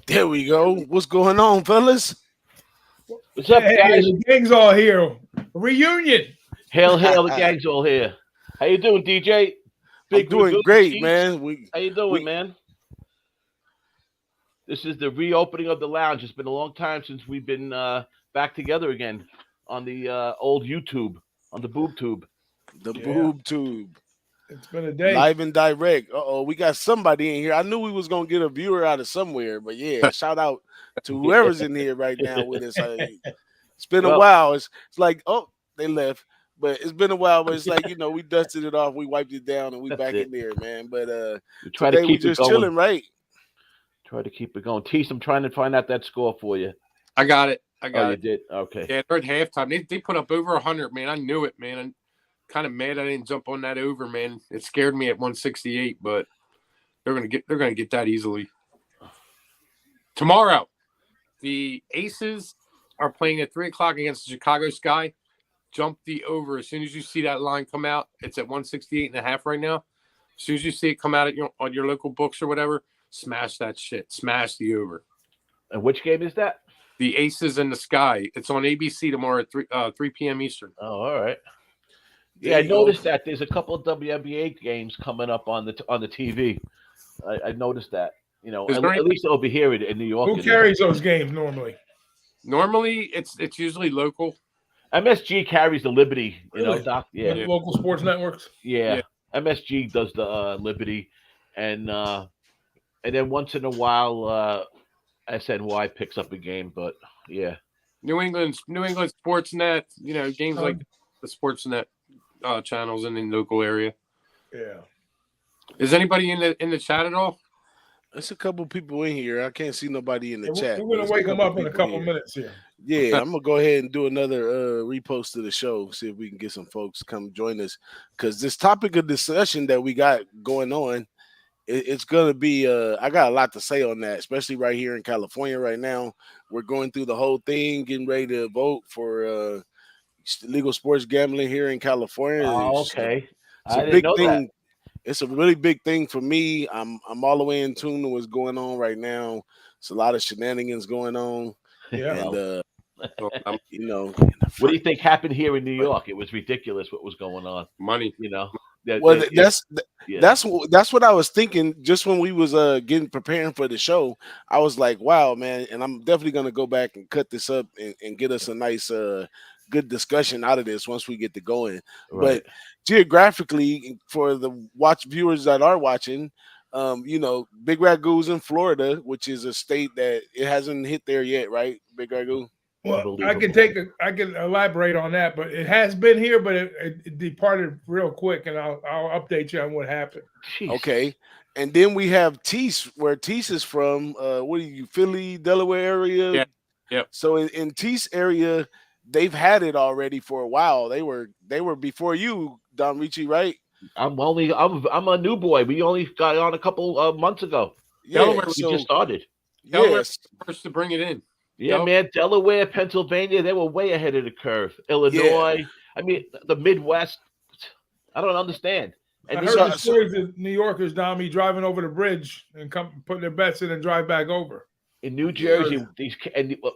There we go. What's going on, fellas? What's up, Hey, guys? the gang's all here. Reunion. Hail, hail, the gang's all here. How you doing, DJ? I'm Big doing Ragoo, great, Teece? man. How you doing, We man? This is the reopening of the lounge. It's been a long time since we've been back together again on the old YouTube, on the boob tube. the Yeah, boob tube it's been a day. live and direct. We got somebody in here. I knew we was gonna get a viewer out of somewhere, but yeah, shout out to whoever's in here right now with us. It's been a Well, while. It's like they left, but it's been a while. But it's like we dusted it off, we wiped it down, and we that's back it. in there, man. But We try to today we keep it just going. chilling, right? Try to keep it going. Teece, I'm trying to find out that score for you. I got it. I Oh, got you it. did? Okay. Yeah, they're at halftime. They put up over 100, man. I knew it, man. I'm kind of mad I didn't jump on that over, man. It scared me at 168, but they're gonna get that easily. Tomorrow, the Aces are playing at 3:00 against the Chicago Sky. Jump the over as soon as you see that line come out. It's at 168.5 right now. As soon as you see it come out at on your local books or whatever, smash that shit. Smash the over. And which game is that? The Aces in the Sky. It's on ABC tomorrow at 3 p.m. Eastern. Oh, all right. There Yeah, I you go. noticed that there's a couple of WNBA games coming up on the TV. I noticed that. You know, Is there at least over here in New York. Who carries those games normally? Normally, it's usually local. MSG carries the Liberty. You know, Really? Doc. The Yeah, local sports networks. yeah. Yeah. MSG does the Liberty, and then once in a while, SNY picks up a game. But yeah, New England Sportsnet. You know, games like Um, the Sportsnet channels in the local area. Yeah. Is anybody in the chat at all? There's a couple people in here. I can't see nobody in the chat. We're but gonna there's wake them up in a people couple here. minutes here. Yeah, I'm gonna go ahead and do another repost to the show, see if we can get some folks to come join us. Because this topic of discussion that we got going on, it's gonna be I got a lot to say on that, especially right here in California right now. We're going through the whole thing, getting ready to vote for legal sports gambling here in California. oh, It's okay. a I didn't big know that. thing. It's a really big thing for me. I'm all the way in tune to what's going on right now. It's a lot of shenanigans going on, Yeah. and Well, you know, What do you think happened here in New York? It was ridiculous what was going on. money. You know, well, yeah. that's what I was thinking just when we was preparing for the show. I was like, wow, man, and I'm definitely gonna go back and cut this up and get us a nice good discussion out of this once we get to going. Right. But geographically, for the viewers that are watching, Big Ragoo's in Florida, which is a state that it hasn't hit there yet, right? Big Ragoo. Well, I Unbelievable. I can elaborate on that, but it has been here, but it departed real quick, and I'll update you on what happened. Jeez. Okay. And then we have Teece, where Teece is from. What are you, Philly, Delaware area? Yeah. Yep. So in Teece area, they've had it already for a while. They were before you, Don Ricci, right? I'm a new boy. We only got on a couple of months ago. Yeah. Delaware, We So just started. Delaware yes, was first to bring it in. Yeah, Yep. man. Delaware, Pennsylvania, they were way ahead of the curve. Illinois. I mean, the Midwest. I don't understand. And I these heard are the stories of New Yorkers, Dommy, driving over the bridge and come putting their bets in and drive back over. in New Jersey.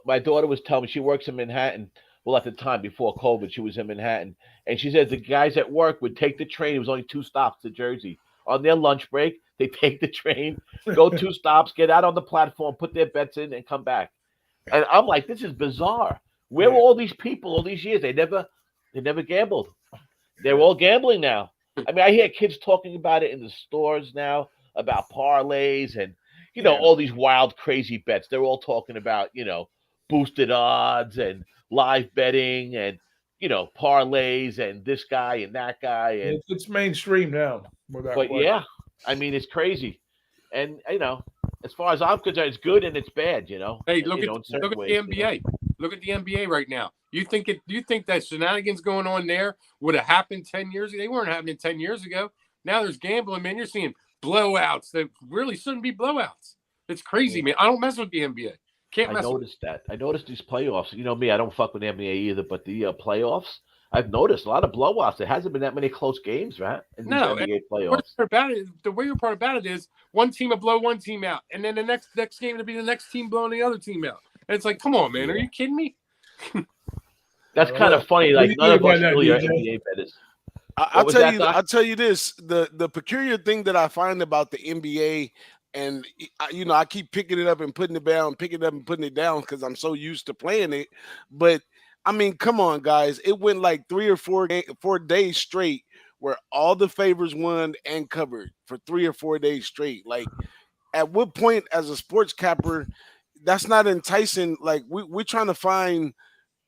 My daughter was telling me she works in Manhattan. Well, at the time before COVID, she was in Manhattan, and she said the guys at work would take the train. It was only 2 stops to Jersey. On their lunch break, they take the train, go 2 stops, get out on the platform, put their bets in, and come back. And I'm like, this is bizarre. Where were all these people all these years? They never gambled. They're all gambling now. I mean, I hear kids talking about it in the stores now about parlays and all these wild, crazy bets. They're all talking about boosted odds and live betting and parlays and this guy and that guy and It's mainstream now. but yeah, I mean it's crazy, and as far as I'm concerned, it's good and it's bad. Hey, look at in certain the ways, NBA. Look at the NBA right now. You think that shenanigans going on there would have happened 10 years ago? They weren't happening 10 years ago. Now there's gambling, man. You're seeing blowouts that really shouldn't be blowouts. It's crazy, man. I don't mess with the NBA. Can't I mess with noticed that. I noticed these playoffs. You know me, I don't fuck with the NBA either, but the playoffs, I've noticed a lot of blowouts. There hasn't been that many close games, right? In these No, NBA the playoffs. weird part about it is one team will blow one team out, and then the next game will be the next team blowing the other team out. And it's like, come on, man, are you kidding me? That's kind of funny. Like none of us really are NBA bettors. I'll tell you this: the peculiar thing that I find about the NBA, and I keep picking it up and putting it down, picking it up and putting it down because I'm so used to playing it. But I mean, come on, guys! It went like 3 or 4 days straight where all the favors won and covered for 3 or 4 days straight. Like, at what point, as a sports capper, that's not enticing? Like, we're trying to find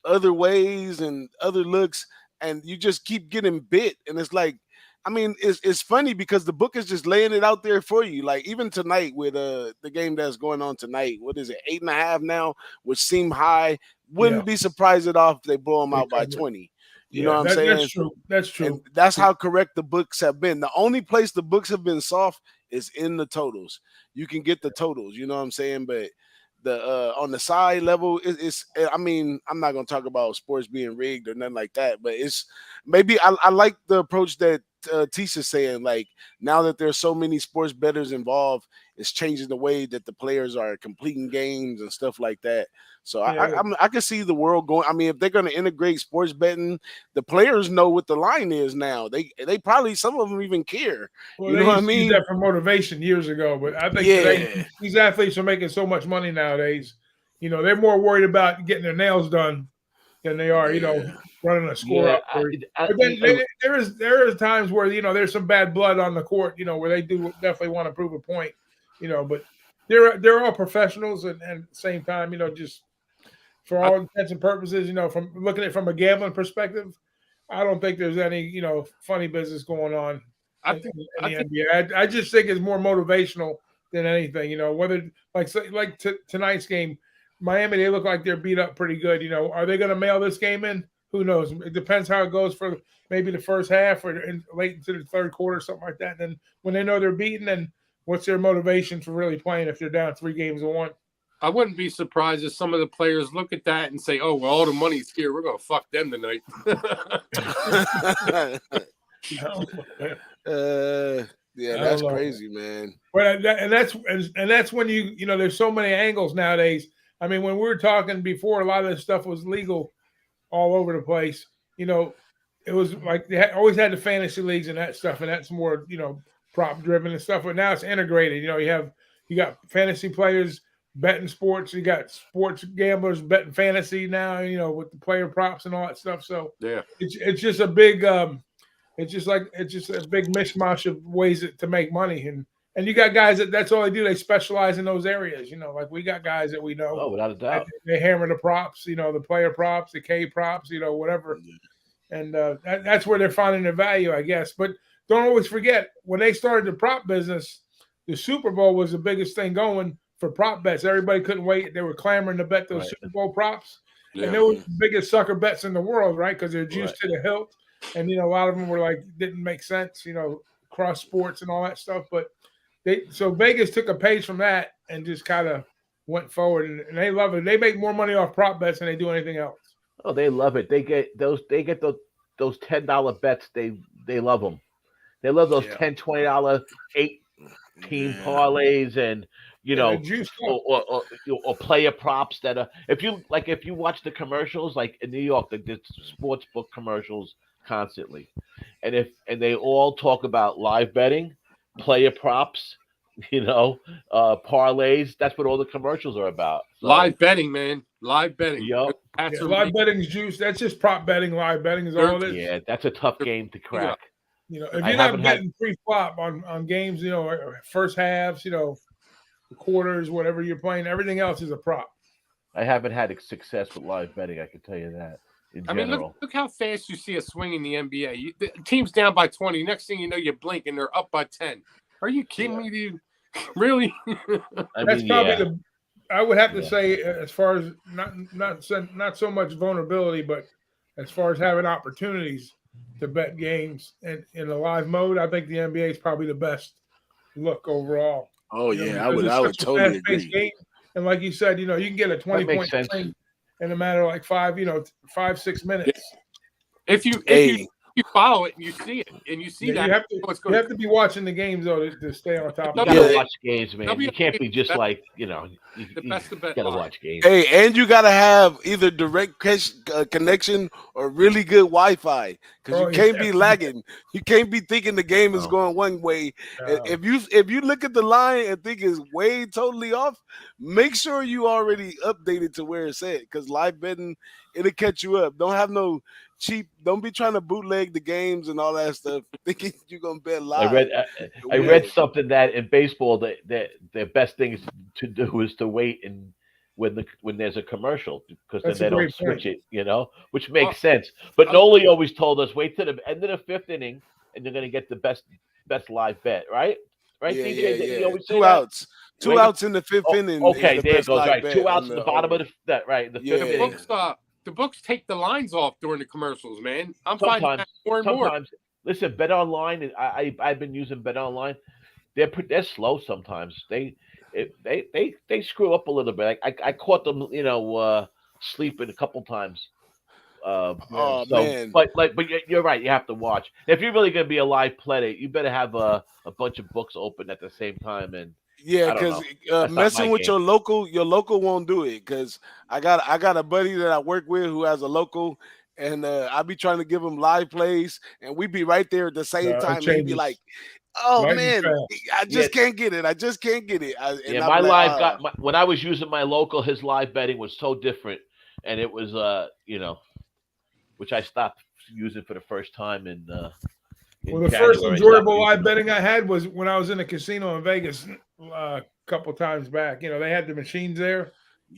other ways and other looks, and you just keep getting bit. And it's like, I mean, it's funny because the book is just laying it out there for you. Like, even tonight with the game that's going on tonight, what is it, 8.5 now, which seem high. Wouldn't be surprised at all if they blow them out by 20. You know what I'm saying? That's true. That's true. And that's how correct the books have been. The only place the books have been soft is in the totals. You can get the totals, you know what I'm saying? But the on the side level, it's I mean, I'm not gonna talk about sports being rigged or nothing like that, but it's maybe I like the approach that Teece is saying. Like, now that there's so many sports bettors involved, it's changing the way that the players are completing games and stuff like that. So I can see the world going. I mean, if they're going to integrate sports betting, the players know what the line is now. They probably, some of them even care. Well, you know what I mean? That for motivation years ago, but I think today, these athletes are making so much money nowadays. You know, they're more worried about getting their nails done than they are, running a score up. But then there is times where there's some bad blood on the court, where they do definitely want to prove a point, But they're all professionals, and at the same time, just for all intents and purposes, from looking at it from a gambling perspective, I don't think there's any funny business going on in the NBA. I just think it's more motivational than anything. Whether like tonight's game. Miami, they look like they're beat up pretty good. Are they going to mail this game in? Who knows? It depends how it goes for maybe the first half or late into the third quarter, something like that. And then when they know they're beaten, then what's their motivation for really playing if they're down 3-1? I wouldn't be surprised if some of the players look at that and say, "Oh, well, all the money's here. We're going to fuck them tonight." Yeah, that's crazy, man. But that's when there's so many angles nowadays. I mean, when we were talking before, a lot of this stuff was legal all over the place. It was like they always had the fantasy leagues and that stuff, and that's more, prop driven and stuff. But now it's integrated. You got fantasy players betting sports. You got sports gamblers betting fantasy now. With the player props and all that stuff. So yeah, it's just a big it's just a big mishmash of ways to make money. And you got guys that's all they do. They specialize in those areas. Like we got guys that we know. Oh, without a doubt. They hammer the props, the player props, the K props, whatever. And that's where they're finding their value, I guess. But don't always forget, when they started the prop business, the Super Bowl was the biggest thing going for prop bets. Everybody couldn't wait. They were clamoring to bet those Super Bowl props. Yeah. And they were the biggest sucker bets in the world, right? Because they're juiced to the hilt. And, a lot of them were like, didn't make sense, cross sports and all that stuff. But so Vegas took a page from that and just kind of went forward, and they love it. They make more money off prop bets than they do anything else. Oh, they love it. They get those $10 bets. They love them. They love those $10, $20 8-team parlays and or player props that are. If you watch the commercials, like in New York, the sports book commercials constantly, and they all talk about live betting, player props, parlays. That's what all the commercials are about. So, live betting, man. Live betting. Yep. Live betting's juice. That's just prop betting. Live betting is all it is. Yeah, that's a tough game to crack. If you're not betting pre-flop on games, first halves, quarters, whatever you're playing, everything else is a prop. I haven't had success with live betting. I can tell you that. I mean, look how fast you see a swing in the NBA. The team's down by 20. Next thing you know, you blink and they're up by 10. Are you kidding me, dude? Really? I would have to say, as far as not so much vulnerability, but as far as having opportunities to bet games in a live mode, I think the NBA is probably the best look overall. Oh yeah, I would totally agree. Game. And like you said, you can get a 20-point swing in a matter of like 5-6 minutes. If you follow it and you see it and you see that, you have to be watching the games though to stay on top. You gotta watch games, man. You can't be just like you gotta watch games. Hey, and you gotta have either direct connection or really good Wi-Fi because you can't be lagging. You can't be thinking the game is going one way. If you look at the line and think it's way totally off, make sure you already updated to where it's at because live betting it'll catch you up. Don't have no cheap. Don't be trying to bootleg the games and all that stuff, thinking you're gonna bet live. I read something that in baseball that the best thing to do is to wait and when there's a commercial because then they don't switch it, which makes sense. But Noli always told us wait to the end of the fifth inning and you're gonna get the best live bet, right? Right, DJ? You always say Two outs. Two outs in the fifth inning. Okay, there it goes. Right, 2 outs in the bottom of the right. The fifth inning. The books take the lines off during the commercials, man. I'm finding that more and more. Listen, Bet Online. I've been using Bet Online. They're slow sometimes. They screw up a little bit. I caught them, sleeping a couple times. Man. But you're right. You have to watch. If you're really gonna be a live player, you better have a bunch of books open at the same time and. Yeah, because messing with your local won't do it. Because I got a buddy that I work with who has a local, and I be trying to give him live plays, and we be right there at the same time. And he be like, "Oh man, I just can't get it. I just can't get it." My live when I was using my local, his live betting was so different, and it was which I stopped using for the first time in. Well, the first enjoyable live betting I had was when I was in a casino in Vegas a couple times back. They had the machines there,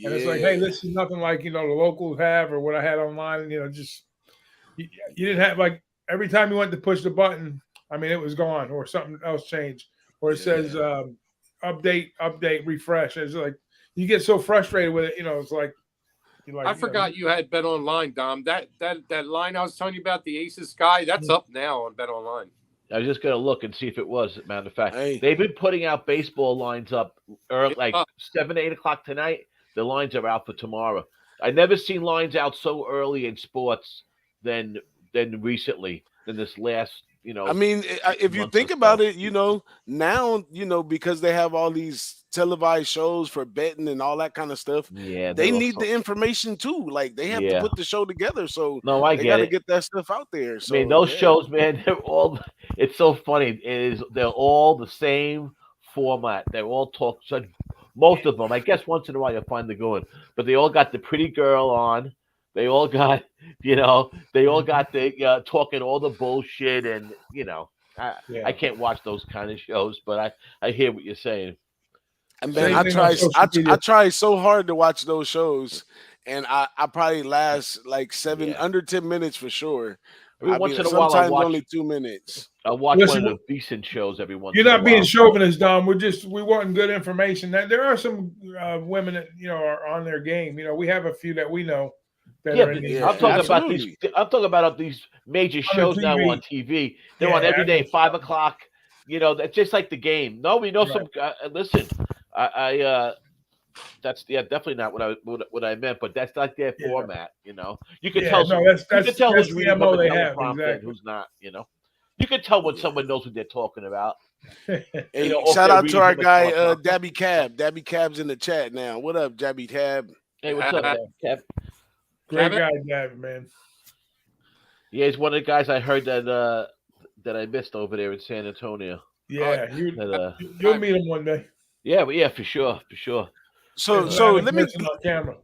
and it's like, hey, this is nothing like the locals have or what I had online. Just you didn't have like every time you went to push the button, I mean, it was gone or something else changed, or it says update, refresh. It's like you get so frustrated with it. It's like. I forgot you had Bet Online, Dom. That line I was telling you about, the Aces Sky, that's up now on Bet Online. I was just going to look and see if it was. Matter of fact, they've been putting out baseball lines up early, like 7, 8 o'clock tonight. The lines are out for tomorrow. I never seen lines out so early in sports than recently than this last. I mean, if you think about it, now, because they have all these televised shows for betting and all that kind of stuff. Yeah, they need the information too. Like they have to put the show together. So I got to get that stuff out there. So I mean, those shows, man, it's so funny. They're all the same format. They're all most of them. I guess once in a while you'll find the good one, but they all got the pretty girl on. They all got, the talking all the bullshit and, I can't watch those kind of shows, but I hear what you're saying. And man, I try so hard to watch those shows, and I probably last like under 10 minutes for sure. Once in a while, sometimes only 2 minutes. I watch one of the decent shows every once. You're not being chauvinist, Dom. We want good information. There are some women that are on their game. We have a few that we know. I'm talking about these major shows now on TV. They're on every day, 5 o'clock. That's just like the game. No, we know some. Listen, that's definitely not what I meant, but that's like their format. You can tell. You can tell who's reading what they have, and who's not. You can tell when someone knows what they're talking about. Hey, shout out to our guy Dabby Cab. Dabby Cab's in the chat now. What up, Dabby Cab? Hey, what's up, Cab? Great guy, Dabby, man. Yeah, he's one of the guys I heard that I missed over there in San Antonio. Yeah, you'll meet him one day. Yeah, for sure. So let me on camera.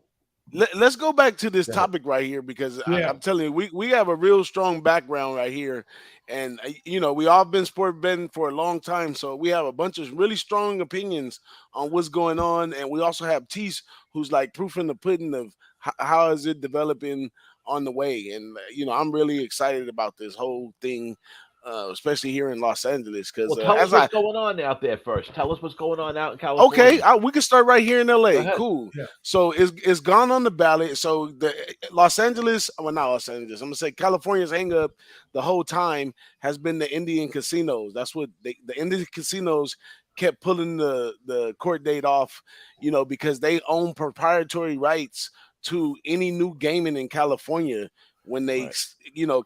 Let's go back to this topic right here because I'm telling you, we have a real strong background right here, and we all been sport betting for a long time, so we have a bunch of really strong opinions on what's going on, and we also have Teece, who's like proof in the pudding of how is it developing on the way, and I'm really excited about this whole thing. Especially here in Los Angeles, because tell us what's going on out there first. Tell us what's going on out in California. Okay, we can start right here in LA. Cool. Yeah. So it's gone on the ballot. So the not Los Angeles. I'm gonna say California's hang up the whole time has been the Indian casinos. That's what the Indian casinos kept pulling the court date off, because they own proprietary rights to any new gaming in California. when they,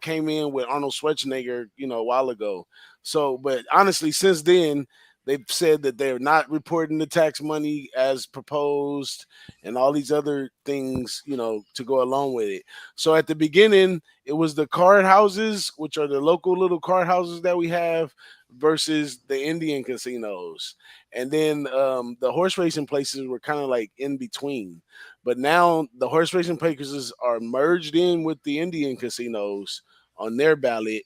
came in with Arnold Schwarzenegger, a while ago. So, but honestly, since then, they've said that they're not reporting the tax money as proposed and all these other things, to go along with it. So at the beginning, it was the card houses, which are the local little card houses that we have, versus the Indian casinos. And then the horse racing places were kind of like in between. But now the horse racing places are merged in with the Indian casinos on their ballot.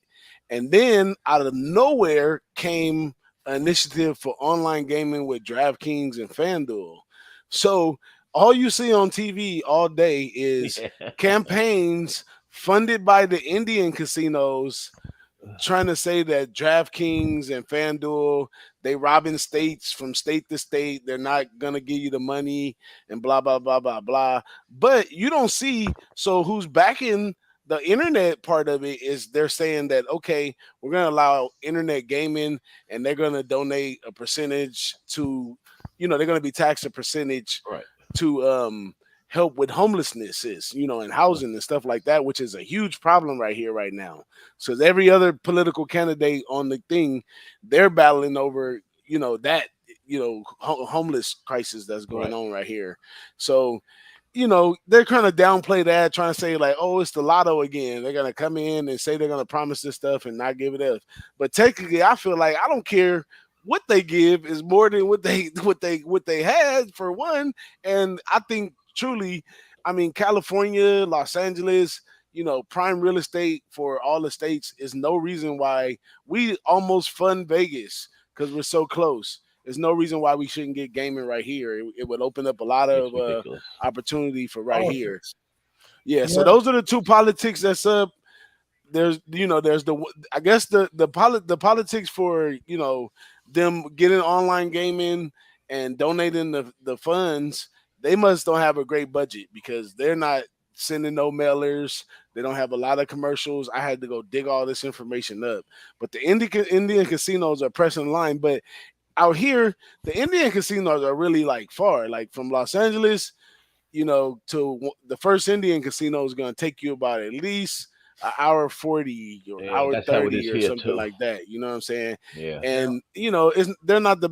And then out of nowhere came an initiative for online gaming with DraftKings and FanDuel. So all you see on TV all day is campaigns funded by the Indian casinos trying to say that DraftKings and FanDuel, they robbing states from state to state. They're not going to give you the money and blah, blah, blah, blah, blah. But you don't see, so who's backing the internet part of it is they're saying that, okay, we're going to allow internet gaming and they're going to donate a percentage to, they're going to be taxed a percentage to help with homelessness, and housing and stuff like that, which is a huge problem right here, right now. So every other political candidate on the thing, they're battling over, that, homeless crisis that's going on right here. So, they're trying to downplay that, trying to say like, oh, it's the lotto again. They're gonna come in and say they're gonna promise this stuff and not give it up. But technically, I feel like I don't care what they give is more than what they had for one. And I think truly, I mean, California, Los Angeles, prime real estate for all the states is no reason why we almost fund Vegas because we're so close. There's no reason why we shouldn't get gaming right here. It would open up a lot of opportunity for here. Yeah, so those are the two politics that's up. There's I guess the politics for them getting online gaming and donating the funds. They must don't have a great budget because they're not sending no mailers. They don't have a lot of commercials. I had to go dig all this information up. But the Indian casinos are pressing the line. But out here, the Indian casinos are really like far, like from Los Angeles, to the first Indian casino is going to take you about at least an hour 40 or hour 30 or something like that. You know what I'm saying? Yeah. And, they're not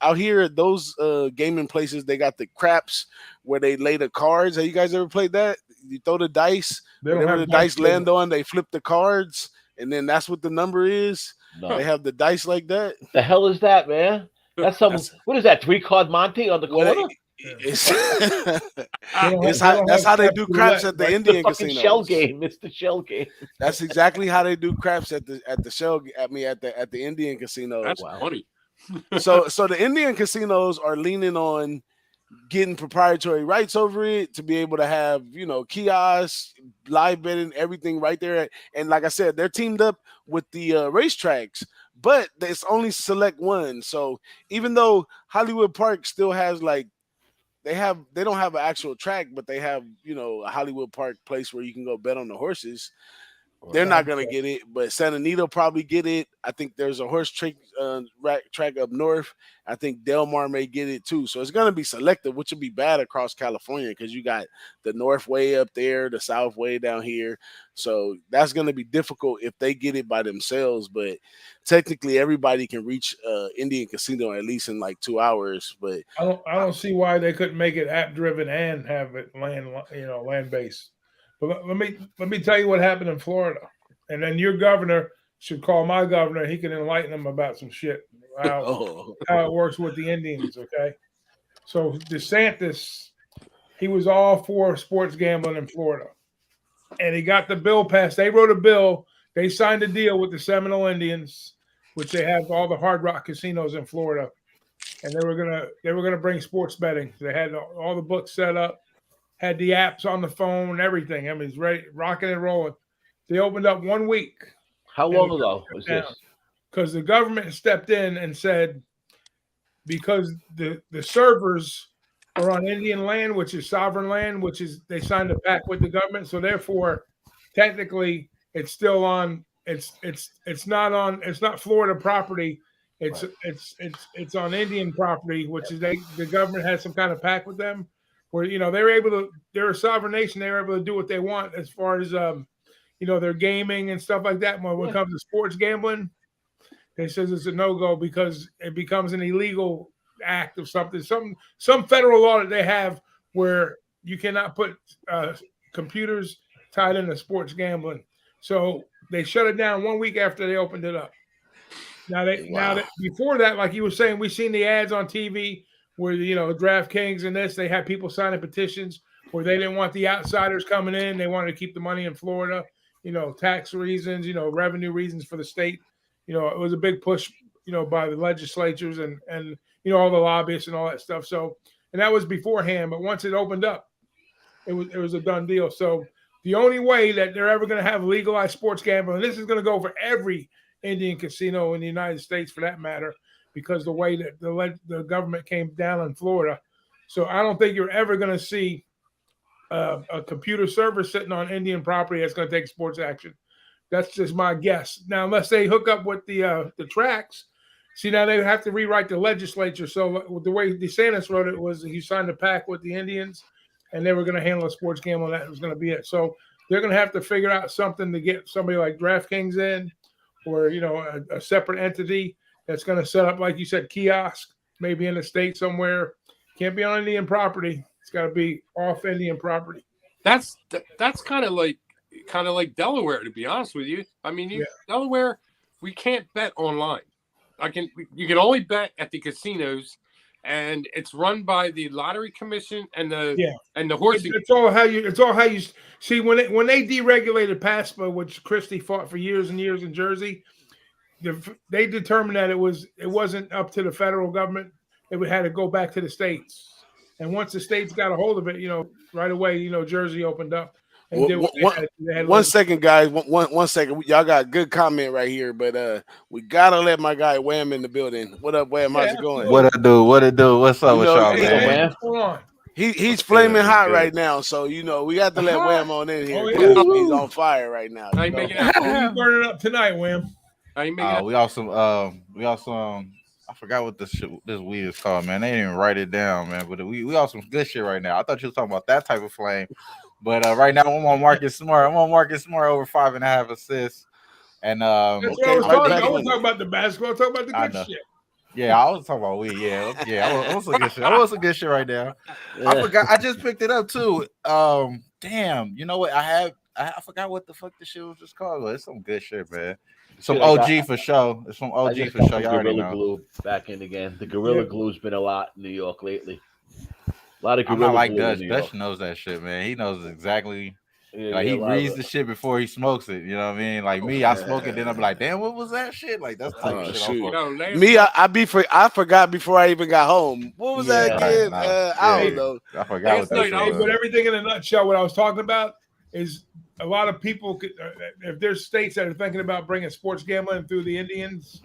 out here, those gaming places, they got the craps where they lay the cards. Have you guys ever played that? You throw the dice, whatever the dice land on, they flip the cards, and then that's what the number is. No. They have the dice like that. The hell is that, man? That's some. What is that? 3-card Monte on the corner? That's how they do craps at the Indian casinos. Shell game. It's the shell game. That's exactly how they do craps at the shell. At the Indian casinos. That's funny. So the Indian casinos are leaning on getting proprietary rights over it to be able to have kiosks, live betting, everything right there. And like I said, they're teamed up with the racetracks, but it's only select ones. So even though Hollywood Park still has they don't have an actual track, but they have a Hollywood Park place where you can go bet on the horses. They're not going to get it, but Santa Anita probably get it. I think there's a horse track up north. I think Del Mar may get it too. So it's going to be selective, which would be bad across California because you got the north way up there, the south way down here. So that's going to be difficult if they get it by themselves. But technically, everybody can reach Indian Casino at least in like 2 hours. But I don't see why they couldn't make it app driven and have it land based. But let me tell you what happened in Florida, and then your governor should call my governor. He can enlighten them about some shit how it works with the Indians. Okay, so DeSantis, he was all for sports gambling in Florida, and he got the bill passed. They wrote a bill. They signed a deal with the Seminole Indians, which they have all the Hard Rock casinos in Florida, and they were gonna bring sports betting. They had all the books set up. Had the apps on the phone and everything. I mean, it's ready, rocking and rolling. They opened up 1 week. How long ago was this? Because the government stepped in and said, because the servers are on Indian land, which is sovereign land, which is they signed a pact with the government. So therefore, technically, it's still on. It's not Florida property. It's on Indian property, which is the government has some kind of pact with them. Where they're a sovereign nation, they're able to do what they want as far as their gaming and stuff like that. When it comes to sports gambling, they says it's a no-go because it becomes an illegal act of something. Some federal law that they have where you cannot put computers tied into sports gambling. So they shut it down 1 week after they opened it up. Now that before that, like you were saying, we've seen the ads on TV where DraftKings and they had people signing petitions where they didn't want the outsiders coming in. They wanted to keep the money in Florida, tax reasons, revenue reasons for the state. It was a big push, by the legislatures and all the lobbyists and all that stuff. So, and that was beforehand, but once it opened up, it was a done deal. So the only way that they're ever going to have legalized sports gambling, and this is going to go for every Indian casino in the United States for that matter, because the way that the government came down in Florida. So I don't think you're ever going to see a computer server sitting on Indian property that's going to take sports action. That's just my guess. Now, unless they hook up with the tracks, see, now they have to rewrite the legislature. So the way DeSantis wrote it was he signed a pact with the Indians, and they were going to handle the sports gambling. That was going to be it. So they're going to have to figure out something to get somebody like DraftKings in, or a separate entity that's going to set up, like you said, kiosk, maybe in the state somewhere. Can't be on Indian property. It's got to be off Indian property. That's kind of like Delaware, to be honest with you. I mean, Delaware, we can't bet online. You can only bet at the casinos, and it's run by the lottery commission and the horsing. It's all how you see when they deregulated PASPA, which Christie fought for years and years in Jersey. They determined that it wasn't up to the federal government. It had to go back to the states. And once the states got a hold of it, right away, Jersey opened up. And one second, guys. One second. Y'all got a good comment right here, but we gotta let my guy Wham in the building. What up, Wham? How's it going? What it do? What's up with y'all, man? What's going on? He's flaming hot right now, so we got to let Wham on in here. He's on fire right now. How you burning up tonight, Wham? We also I forgot what this weed is called, man. They didn't even write it down, man. But we on some good shit right now. I thought you was talking about that type of flame, but right now I'm on Marcus Smart. I'm on Marcus Smart over 5.5 assists. And that's what I was talking about. I was talking about the basketball. I was talking about the good shit. Yeah, I was talking about weed. Yeah. I was some good shit. I was some good shit right now. I forgot. I just picked it up too. Damn. You know what? I forgot what the fuck the shit was just called. But it's some good shit, man. Some OG for sure. It's some OG for sure. Y'all already know. Glue back in again. The Gorilla Glue's been a lot in New York lately. A lot of I'm Gorilla not like Glue Dutch. in New Dutch York. knows that shit, man. He knows exactly. Yeah, like he reads the shit before he smokes it. You know what I mean? Like me, I smoke it, then I'm like, damn, what was that shit? Like that's type of shit. Me, I forgot before I even got home. What was that again? I don't know. I forgot what that shit was. But everything in a nutshell, what I was talking about is a lot of people, if there's states that are thinking about bringing sports gambling through the Indians,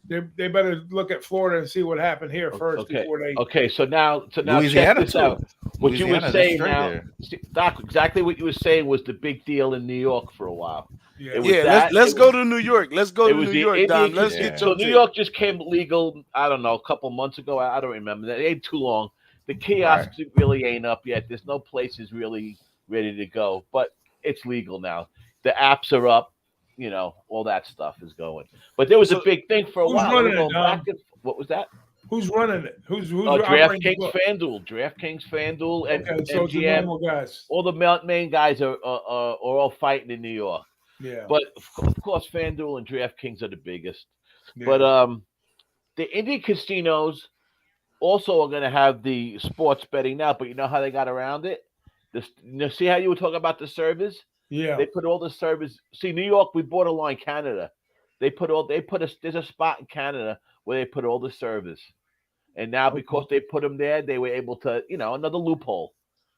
they better look at Florida and see what happened here first before they. Okay, so now Louisiana check this out. What you were saying now, Doc, exactly what you were saying was the big deal in New York for a while. Let's go to New York. Let's go to New York, Don. Let's get to so New York just came legal, I don't know, a couple months ago. I don't remember. That ain't too long. The kiosks really ain't up yet. There's no places really ready to go, but it's legal now. The apps are up, all that stuff is going. But there was a big thing for a while. What was that? Who's running it? Who's DraftKings, FanDuel, and MGM. Guys. All the main guys are all fighting in New York. Yeah. But of course, FanDuel and DraftKings are the biggest. Yeah. But the Indian casinos also are going to have the sports betting now. But you know how they got around it? See how you were talking about the servers? Yeah. They put all the servers. See, New York, we borderline Canada. There's a spot in Canada where they put all the servers. And now because they put them there, they were able to, another loophole.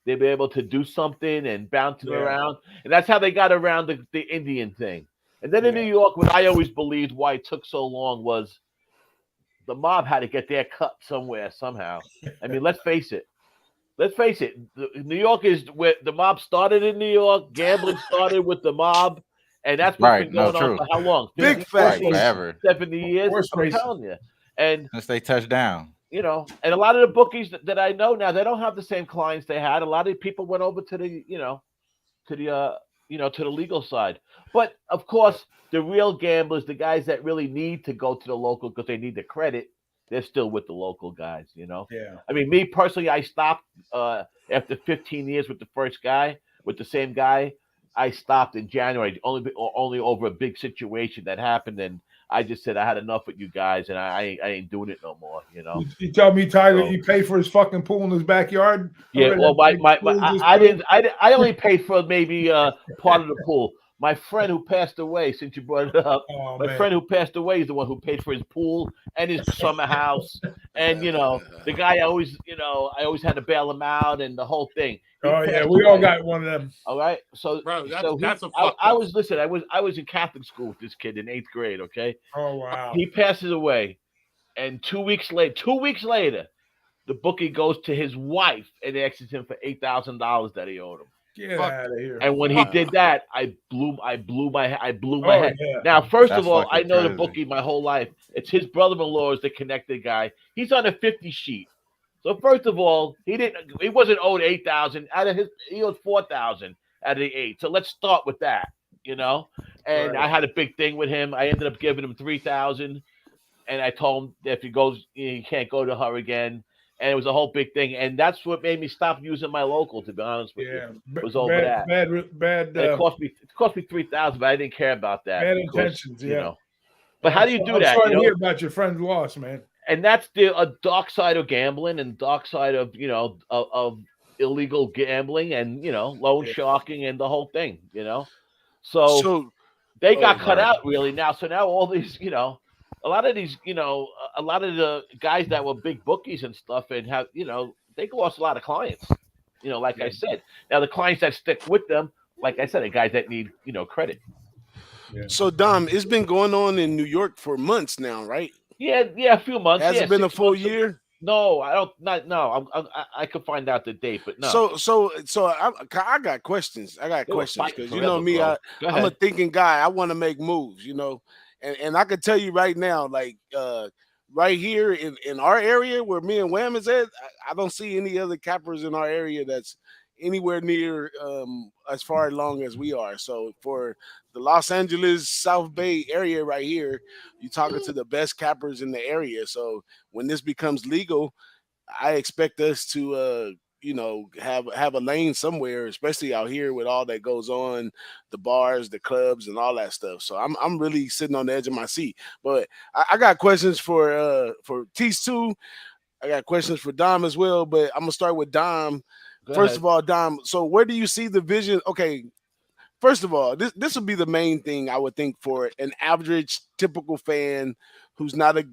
They were able to do something and bounce it around. And that's how they got around the Indian thing. And then in New York, what I always believed why it took so long was the mob had to get their cut somewhere, somehow. I mean, let's face it. New York is where the mob started in New York. Gambling started with the mob. And that's what's been going on for how long? Big fact. Forever. 70 years. I'm telling you. And since they touched down. And a lot of the bookies that I know now, they don't have the same clients they had. A lot of people went over to the to the legal side. But of course, the real gamblers, the guys that really need to go to the local because they need the credit, they're still with the local guys. Yeah. I mean, me personally, I stopped after 15 years with the first guy, with the same guy. I stopped in January, only over a big situation that happened, and I just said I had enough with you guys, and I ain't doing it no more. You tell me, Tyler, you pay for his fucking pool in his backyard? Yeah, well, I only paid for maybe part of the pool. My friend who passed away, since you brought it up, friend who passed away is the one who paid for his pool and his summer house, and the guy I always had to bail him out and the whole thing. We all got one of them. All right, so Bro, that's I was in Catholic school with this kid in 8th grade. Okay. Oh wow. He passes away, and 2 weeks later, the bookie goes to his wife and asks him for $8,000 that he owed him. Get out of here. And when he did that, I blew my head. Yeah. Now, first That's of all, I know crazy. the bookie my whole life. It's his brother-in-law is the connected guy. He's on a 50 sheet. So first of all, he wasn't owed $8,000 out of he owed $4,000 out of the 8. So let's start with that, And I had a big thing with him. I ended up giving him $3,000, and I told him that if he goes, he can't go to her again. And it was a whole big thing, and that's what made me stop using my local. To be honest with you, it was over that. Bad. It cost me $3,000, but I didn't care about that. Bad intentions, yeah. But how do you do that? I'm sorry to hear about your friend's loss, man. And that's a dark side of gambling, and dark side of of illegal gambling, and loan sharking, and the whole thing. So they got cut out really now. So now all these a lot of the guys that were big bookies and stuff and have, they lost a lot of clients, like I said. Now the clients that stick with them, like I said, the guys that need, credit. Yeah. So Dom, it's been going on in New York for months now, right? Yeah, a few months. Has it been a full year? No, I don't. I could find out the date, but no. So I got questions. Because you know me, I'm a thinking guy. I want to make moves, And I can tell you right now, like right here in our area where me and Wham is at, I don't see any other cappers in our area that's anywhere near as far along as we are. So for the Los Angeles South Bay area right here, you're talking to the best cappers in the area. So when this becomes legal, I expect us to have a lane somewhere, especially out here with all that goes on, the bars, the clubs, and all that stuff. So I'm really sitting on the edge of my seat. But I got questions for Teece too. I got questions for Dom as well. But I'm gonna start with Dom. First of all, Dom. So where do you see the vision? Okay. First of all, this would be the main thing I would think for an average, typical fan who's not a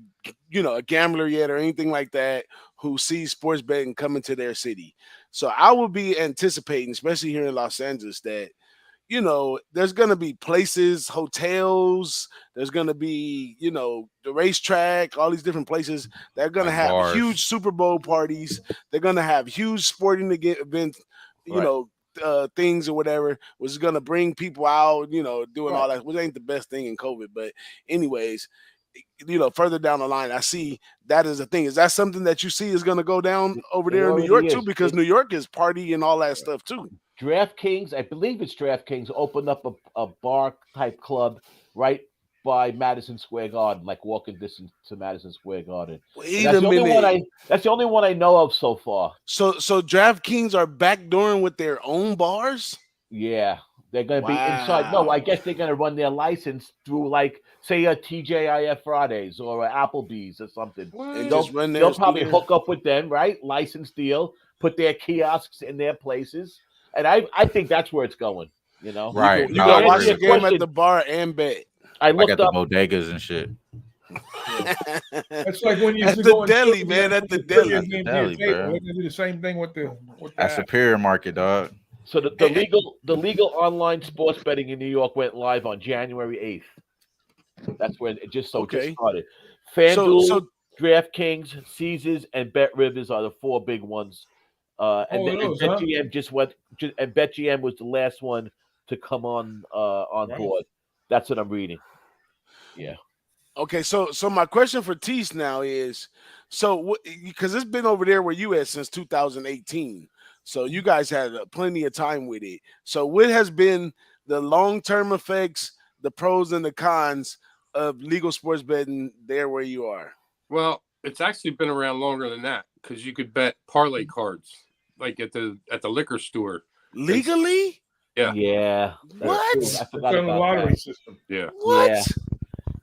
gambler yet or anything like that, who sees sports betting coming to their city. So I would be anticipating, especially here in Los Angeles, that there's going to be places, hotels, there's going to be, the racetrack, all these different places. They're going to have bars, huge Super Bowl parties. They're going to have huge sporting events, things or whatever, which is going to bring people out, doing all that, which ain't the best thing in COVID. But anyways, further down the line, I see that is a thing. Is that something that you see is going to go down over there in New York too? Because New York is party and all that stuff too. DraftKings, I believe it's DraftKings, opened up a bar type club right by Madison Square Garden, like walking distance to Madison Square Garden. That's the only one I know of so far. So DraftKings are backdooring with their own bars? Yeah. They're going to be inside. No, I guess they're going to run their license through, like, say, a TGIF Fridays or a Applebee's or something. They'll probably hook up with them, right? License deal, put their kiosks in their places. And I think that's where it's going, Right. You got to watch the game at the bar and bet. I looked at the bodegas and shit. It's like when you at the deli, man. At the deli, they're going to do the same thing with the Superior Market, dog. So the legal online sports betting in New York went live on January 8th. That's when it just started. FanDuel, DraftKings, Caesars, and BetRivers are the 4 big ones. BetGM just went, and BetGM was the last one to come on board. That's what I'm reading. Yeah. Okay, so my question for Teece now is, because it's been over there where you at since 2018. So you guys had plenty of time with it. So what has been the long-term effects, the pros and the cons of legal sports betting there where you are. Well, it's actually been around longer than that because you could bet parlay cards like at the liquor store legally. Yeah. What? I forgot about the lottery that. system. Yeah. What?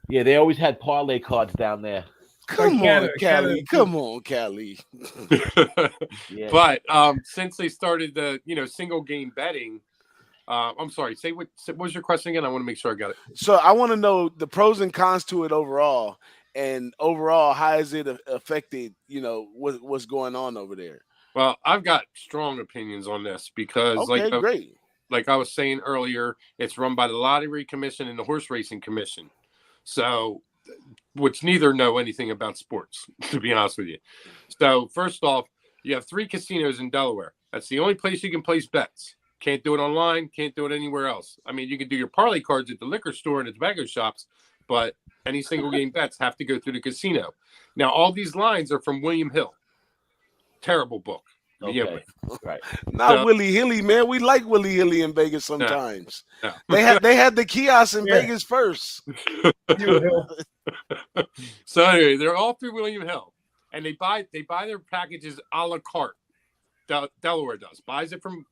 Yeah, they always had parlay cards down there. Come on, Callie. Come on, Callie. But since they started the single game betting, I'm sorry. What was your question again? I want to make sure I got it. So I want to know the pros and cons to it overall, and overall, how has it affected what's going on over there? Well, I've got strong opinions on this because, great. Like I was saying earlier, it's run by the Lottery Commission and the Horse Racing Commission. So, which neither know anything about sports, to be honest with you. So, first off, you have 3 casinos in Delaware. That's the only place you can place bets. Can't do it online. Can't do it anywhere else. I mean, you can do your parlay cards at the liquor store and the tobacco shops, but any single game bets have to go through the casino. Now, all these lines are from William Hill. Terrible book. Okay. Right. Not Willie Hilly, man. We like Willie Hilly in Vegas sometimes. No. They had the kiosks in Vegas first. So anyway, they're all through William Hill, and they buy their packages a la carte. Delaware does buys it from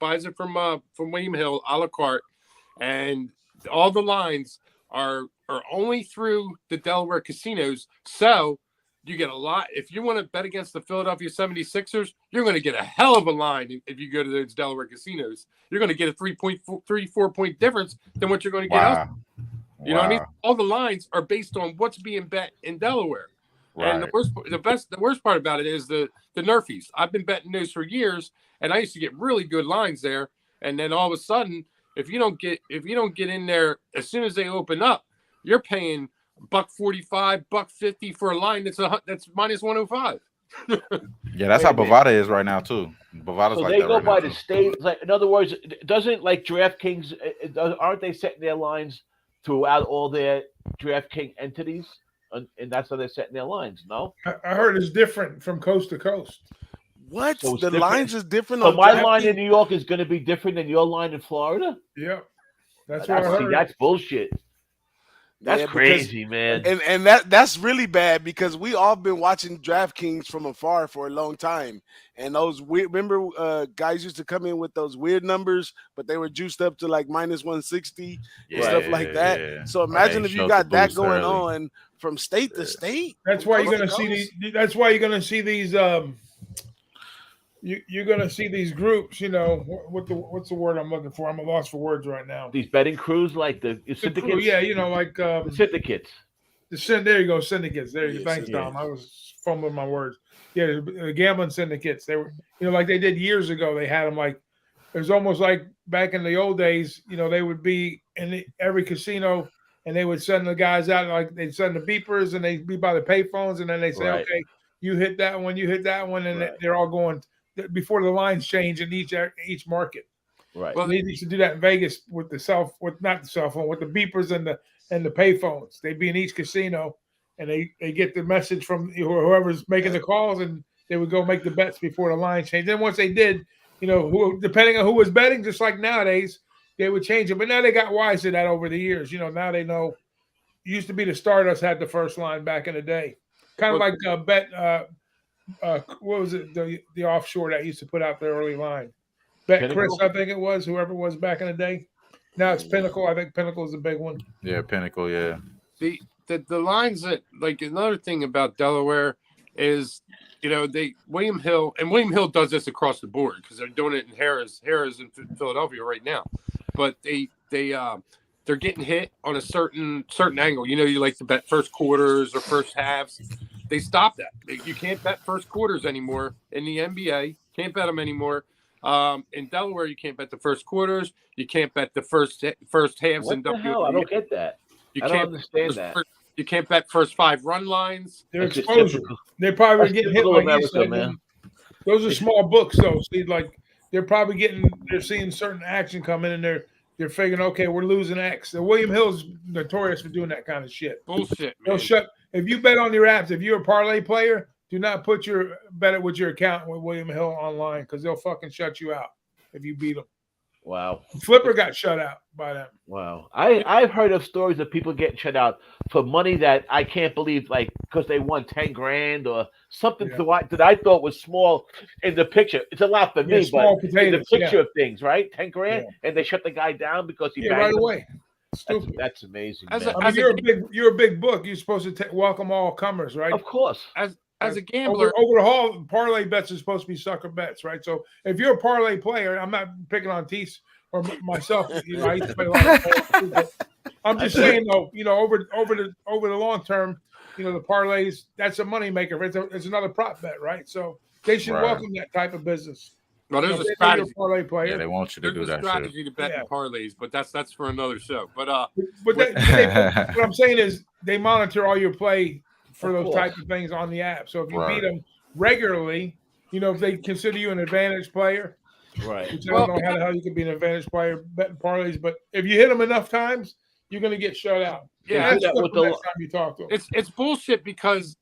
William Hill a la carte, and all the lines are only through the Delaware casinos. So you get a lot. If you want to bet against the Philadelphia 76ers, you're going to get a hell of a line if you go to those Delaware casinos. You're going to get a 3.4 point difference than what you're going to get elsewhere. You know what I mean? All the lines are based on what's being bet in Delaware. Right. And the worst part about it is the Nerfies. I've been betting those for years, and I used to get really good lines there. And then all of a sudden, if you don't get in there as soon as they open up, you're paying $1.45, $1.50 for a line that's minus 105. Yeah, that's how Bovada is right now too. Bovada's so like they that go right by now the state. Like, in other words, doesn't like DraftKings? Aren't they setting their lines throughout all their DraftKings entities, and that's how they're setting their lines? No, I heard it's different from coast to coast. What? So the lines is different. So my line in New York is going to be different than your line in Florida. Yeah, that's what I heard. That's bullshit. That's crazy, man. And that's really bad because we all been watching DraftKings from afar for a long time. And those weird, remember guys used to come in with those weird numbers, but they were juiced up to like minus 160 and stuff like that. Yeah. So imagine if you got that going on from state to state. That's why you're gonna see these. That's why you're gonna see these. You're gonna see these groups. What's the word I'm looking for? I'm lost for words right now. These betting crews, like the syndicates. Yeah, like the syndicates. There you go, syndicates. There you go. Thanks, Tom. I was fumbling my words. Yeah, the gambling syndicates. They were, like they did years ago. They had them like it was almost like back in the old days. They would be in every casino, and they would send the guys out like they'd send the beepers, and they'd be by the payphones, and then they say, okay, you hit that one, and they're all going. Before the lines change in each market, right? Well, they used to do that in Vegas with not the cell phone, with the beepers and the payphones. They'd be in each casino, and they get the message from whoever's making the calls, and they would go make the bets before the line changed. Then once they did, depending on who was betting, just like nowadays, they would change it. But now they got wise to that over the years. Now they know. It used to be the Stardust had the first line back in the day, kind of like bet. What was it? The offshore that used to put out the early line. Bet Chris, I think it was, whoever it was back in the day. Now it's Pinnacle. I think Pinnacle is a big one. Yeah, Pinnacle, yeah. The lines that, like, another thing about Delaware is, William Hill does this across the board because they're doing it in Harrah's in Philadelphia right now. But they're getting hit on a certain angle. You like to bet first quarters or first halves. They stopped that. You can't bet first quarters anymore in the NBA. Can't bet them anymore. In Delaware, you can't bet the first quarters. You can't bet the first halves. What the hell? I don't get that. I don't understand that. You can't bet first 5 run lines. Their exposure. They're probably getting hit like you said, man. Those are small books, though. See, like they're seeing certain action coming, and they're figuring, okay, we're losing X. And William Hill's notorious for doing that kind of shit. Bullshit. They'll if you bet on your apps, if you're a parlay player, do not bet it with your account with William Hill online because they'll fucking shut you out if you beat them. Wow. Flipper got shut out by them. Wow. I've heard of stories of people getting shut out for money that I can't believe, like because they won 10 grand or something that I thought was small in the picture. It's a lot for me, but in the picture of things, right? 10 grand, and they shut the guy down because he banged right him. away. Stupid. That's amazing. I mean, you're a big book. You're supposed to welcome all comers, right? Of course. As a gambler, over the hall, parlay bets are supposed to be sucker bets, right? So if you're a parlay player, I'm not picking on Teece or myself. I used to play a lot of parlays, but I'm just saying though, over the long term, the parlays, that's a moneymaker. It's another prop bet, right? So they should welcome that type of business. Well, there's a strategy. Parlay player. Yeah, they want you to do that. Strategy to bet in parlays, but that's for another show. But what I'm saying is they monitor all your play for those type of things on the app. So if you beat them regularly, if they consider you an advantage player, right? Which I don't know how the hell you could be an advantage player betting parlays, but if you hit them enough times, you're going to get shut out. Yeah, that's the next time you talk to them. It's bullshit because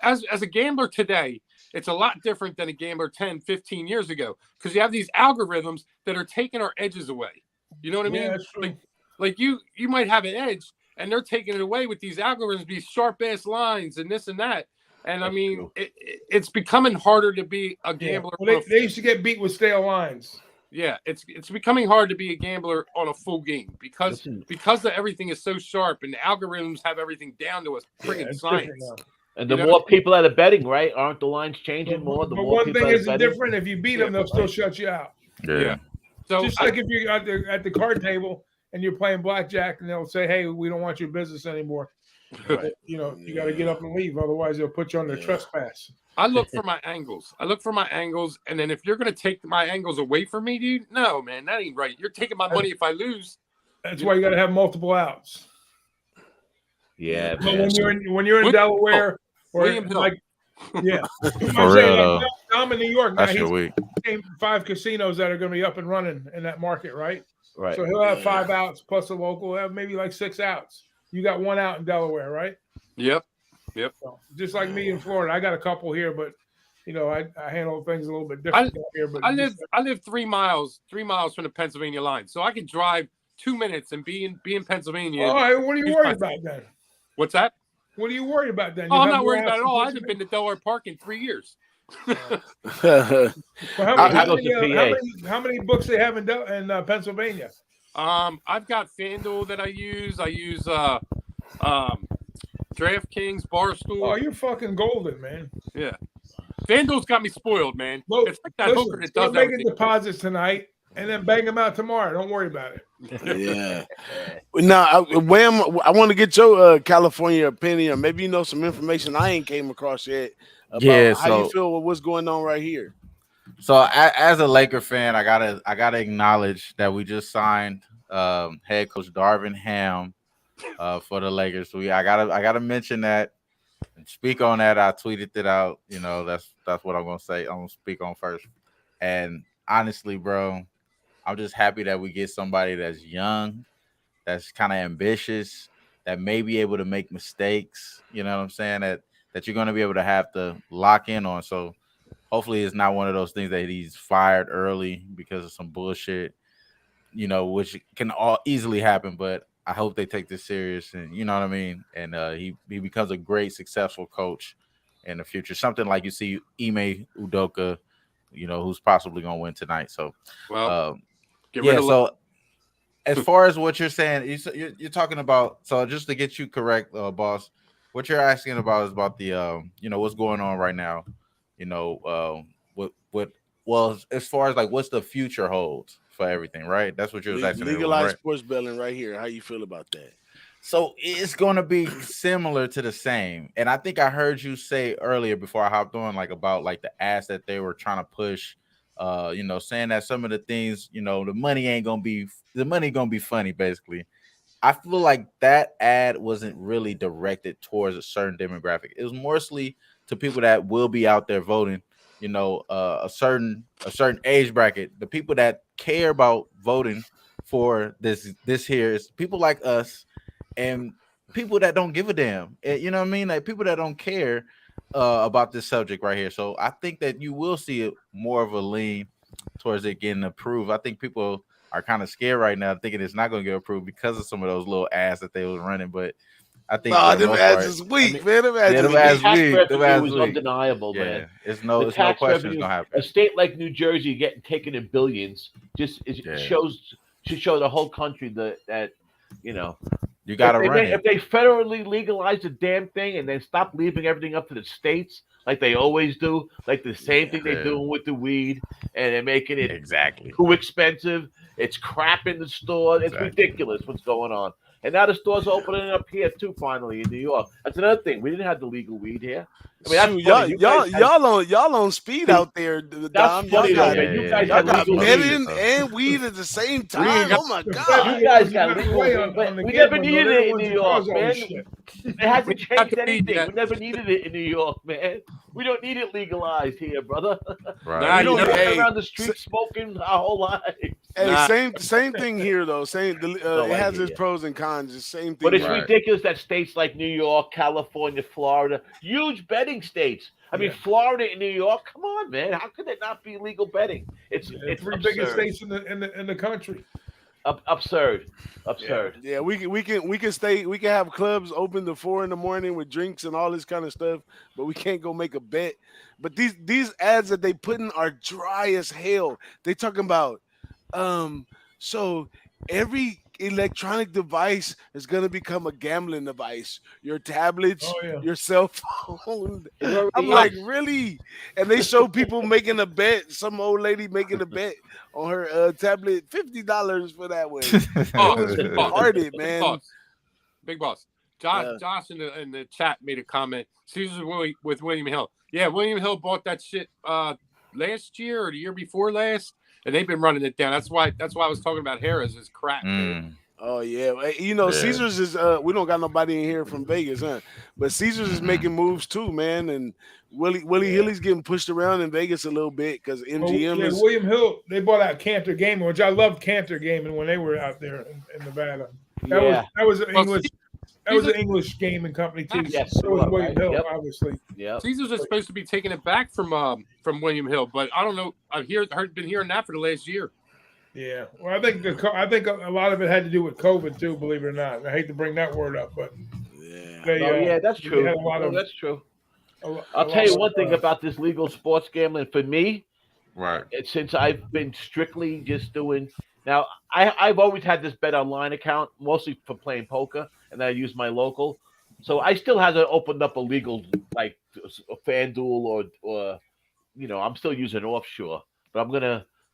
as a gambler today, it's a lot different than a gambler 10, 15 years ago because you have these algorithms that are taking our edges away. You know what I mean? That's true. Like you might have an edge. And they're taking it away with these algorithms, these sharp-ass lines and this and that. And, I mean, it's becoming harder to be a gambler. Well, they used to get beat with stale lines. Yeah, it's becoming hard to be a gambler on a full game because everything is so sharp and the algorithms have everything down to a friggin' science. And the more people that are betting, right, aren't the lines changing more? The more one thing is different. If you beat them, they'll still shut you out. Yeah. So just like if you're at the card table and you're playing blackjack, and they'll say, "Hey, we don't want your business anymore." Right. You got to get up and leave, otherwise they'll put you under trespass. I look for my angles. And then if you're going to take my angles away from me, dude, no, man, that ain't right. You're taking my money if I lose. That's why you got to have multiple outs. Yeah. But when you're in Delaware or like, for real, I'm in New York now. That's your week. 5 casinos that are going to be up and running in that market, right? Right. So he'll have 5 outs plus a local. He'll have maybe like 6 outs. You got 1 out in Delaware, right? Yep. So, just like me in Florida, I got a couple here, but I handle things a little bit different here. But I live 3 miles from the Pennsylvania line, so I can drive 2 minutes and be in Pennsylvania. All right, what are you worried about then? What's that? What are you worried about then? I'm not worried about it at all. I haven't been to Delaware Park in 3 years. Well, how many books they have in Pennsylvania? I've got FanDuel that I use. I use DraftKings, Barstool. Oh, you're fucking golden, man. Yeah, FanDuel's got me spoiled, man. Look, it's like that hooker that does making deposits tonight and then bang them out tomorrow. Don't worry about it. Yeah. Now, Wham, I want to get your California opinion. Maybe you know some information I ain't came across yet about how you feel with what's going on right here. So, as a Laker fan, I gotta acknowledge that we just signed head coach Darvin Ham for the Lakers. So I gotta mention that and speak on that. I tweeted it out. That's what I'm gonna say. I'm gonna speak on first. And honestly, bro, I'm just happy that we get somebody that's young, that's kind of ambitious, that may be able to make mistakes. You know what I'm saying? That you're gonna be able to have to lock in on. So hopefully it's not one of those things that he's fired early because of some bullshit, which can all easily happen. But I hope they take this serious, and you know what I mean. And he becomes a great, successful coach in the future. Something like you see Ime Udoka, who's possibly going to win tonight. So, So as far as what you're saying, you're talking about. So just to get you correct, boss, what you're asking about is about the what's going on right now. As far as like what's the future holds for everything, right? That's what you're asking. Legalized sports betting right here. How you feel about that? So it's going to be similar to the same. And I think I heard you say earlier before I hopped on, like about like the ads that they were trying to push, saying that some of the things, the money going to be funny, basically. I feel like that ad wasn't really directed towards a certain demographic. It was mostly to people that will be out there voting, a certain age bracket. The people that care about voting for this here is people like us and people that don't give a damn. You know what I mean? Like people that don't care about this subject right here. So I think that you will see more of a lean towards it getting approved. I think people are kind of scared right now, thinking it's not going to get approved because of some of those little ads that they was running. But I think them ads is weak, man. Them ads the is tax weak. revenue is undeniable, man. It's no question it's going to happen. A state like New Jersey getting taken in billions should show the whole country that you got to run it. If they federally legalize the damn thing and then stop leaving everything up to the states like they always do, like the same thing they're doing with the weed, and they're making it too expensive. It's crap in the store. It's ridiculous what's going on. And now the stores are opening up here too, finally in New York. That's another thing. We didn't have the legal weed here. I mean, that's y'all on speed out there, Dom. Y'all got betting and weed at the same time. Oh my God! You guys got legal weed. We never needed it in New York, man. It hasn't changed anything. We never needed it in New York, man. We don't need it legalized here, brother. Right. We don't go around the street smoking our whole lives. Hey, same thing here though. It has its pros and cons. The same thing. But it's ridiculous that states like New York, California, Florida, huge betting states. I mean, Florida and New York. Come on, man. How could it not be legal betting? It's three biggest states in the country. Absurd. Yeah, we can have clubs open to 4 a.m. with drinks and all this kind of stuff, but we can't go make a bet. But these ads that they put in are dry as hell. They talking about so every electronic device is going to become a gambling device. Your tablets, your cell phone. I'm like, really? And they show people making a bet. Some old lady making a bet on her tablet, $50 for that one. It was retarded, man. Big Boss. Josh in the chat made a comment. Caesars with William Hill. Yeah, William Hill bought that shit last year or the year before last. And they've been running it down. That's why I was talking about Harris is crap. Oh yeah, Caesars is. We don't got nobody in here from Vegas, huh? But Caesars is making moves too, man. And Willie Hilly's getting pushed around in Vegas a little bit because MGM is. William Hill. They bought out Cantor Gaming, which I loved Cantor Gaming when they were out there in Nevada. That was an English. That was an English gaming company too. Yes, so was William Hill, obviously. Yeah, Caesars is supposed to be taking it back from William Hill, but I don't know. I've been hearing that for the last year. Yeah, well, I think a lot of it had to do with COVID too. Believe it or not, I hate to bring that word up, but that's true. That's true. I'll tell you one thing about this legal sports gambling for me. Right. Since I've been strictly just doing now, I've always had this bet online account mostly for playing poker. And I use my local, so I still haven't opened up a legal like a FanDuel or I'm still using offshore, but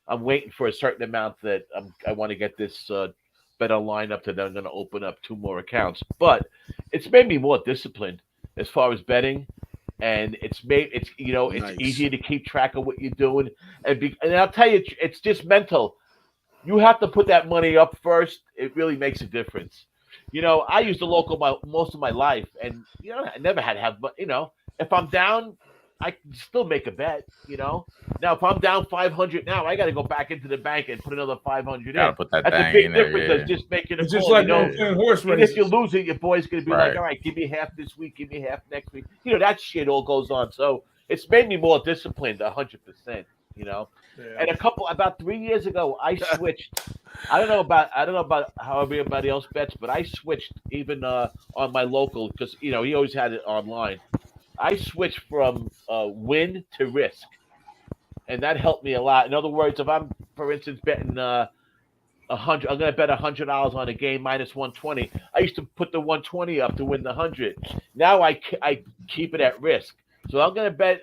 I'm waiting for a certain amount that I want to get this bet online up to. Then I'm going to open up 2 more accounts, but it's made me more disciplined as far as betting, and it's easier to keep track of what you're doing, and I'll tell you, it's just mental. You have to put that money up first. It really makes a difference. I used the local most of my life, and I never had to have. But if I'm down, I can still make a bet. Now if I'm down 500 now, I got to go back into the bank and put another 500 in. Put that That's a big difference. That's just making it's just like horse races. If you lose it, your boy's going to be like, all right, give me half this week, give me half next week. That shit all goes on. So it's made me more disciplined, 100%. And about 3 years ago, I switched. I don't know about how everybody else bets, but I switched even on my local because he always had it online. I switched from win to risk, and that helped me a lot. In other words, if I'm, for instance, betting 100, I'm going to bet $100 on a game minus 120. I used to put the 120 up to win the 100. Now I keep it at risk, so I'm going to bet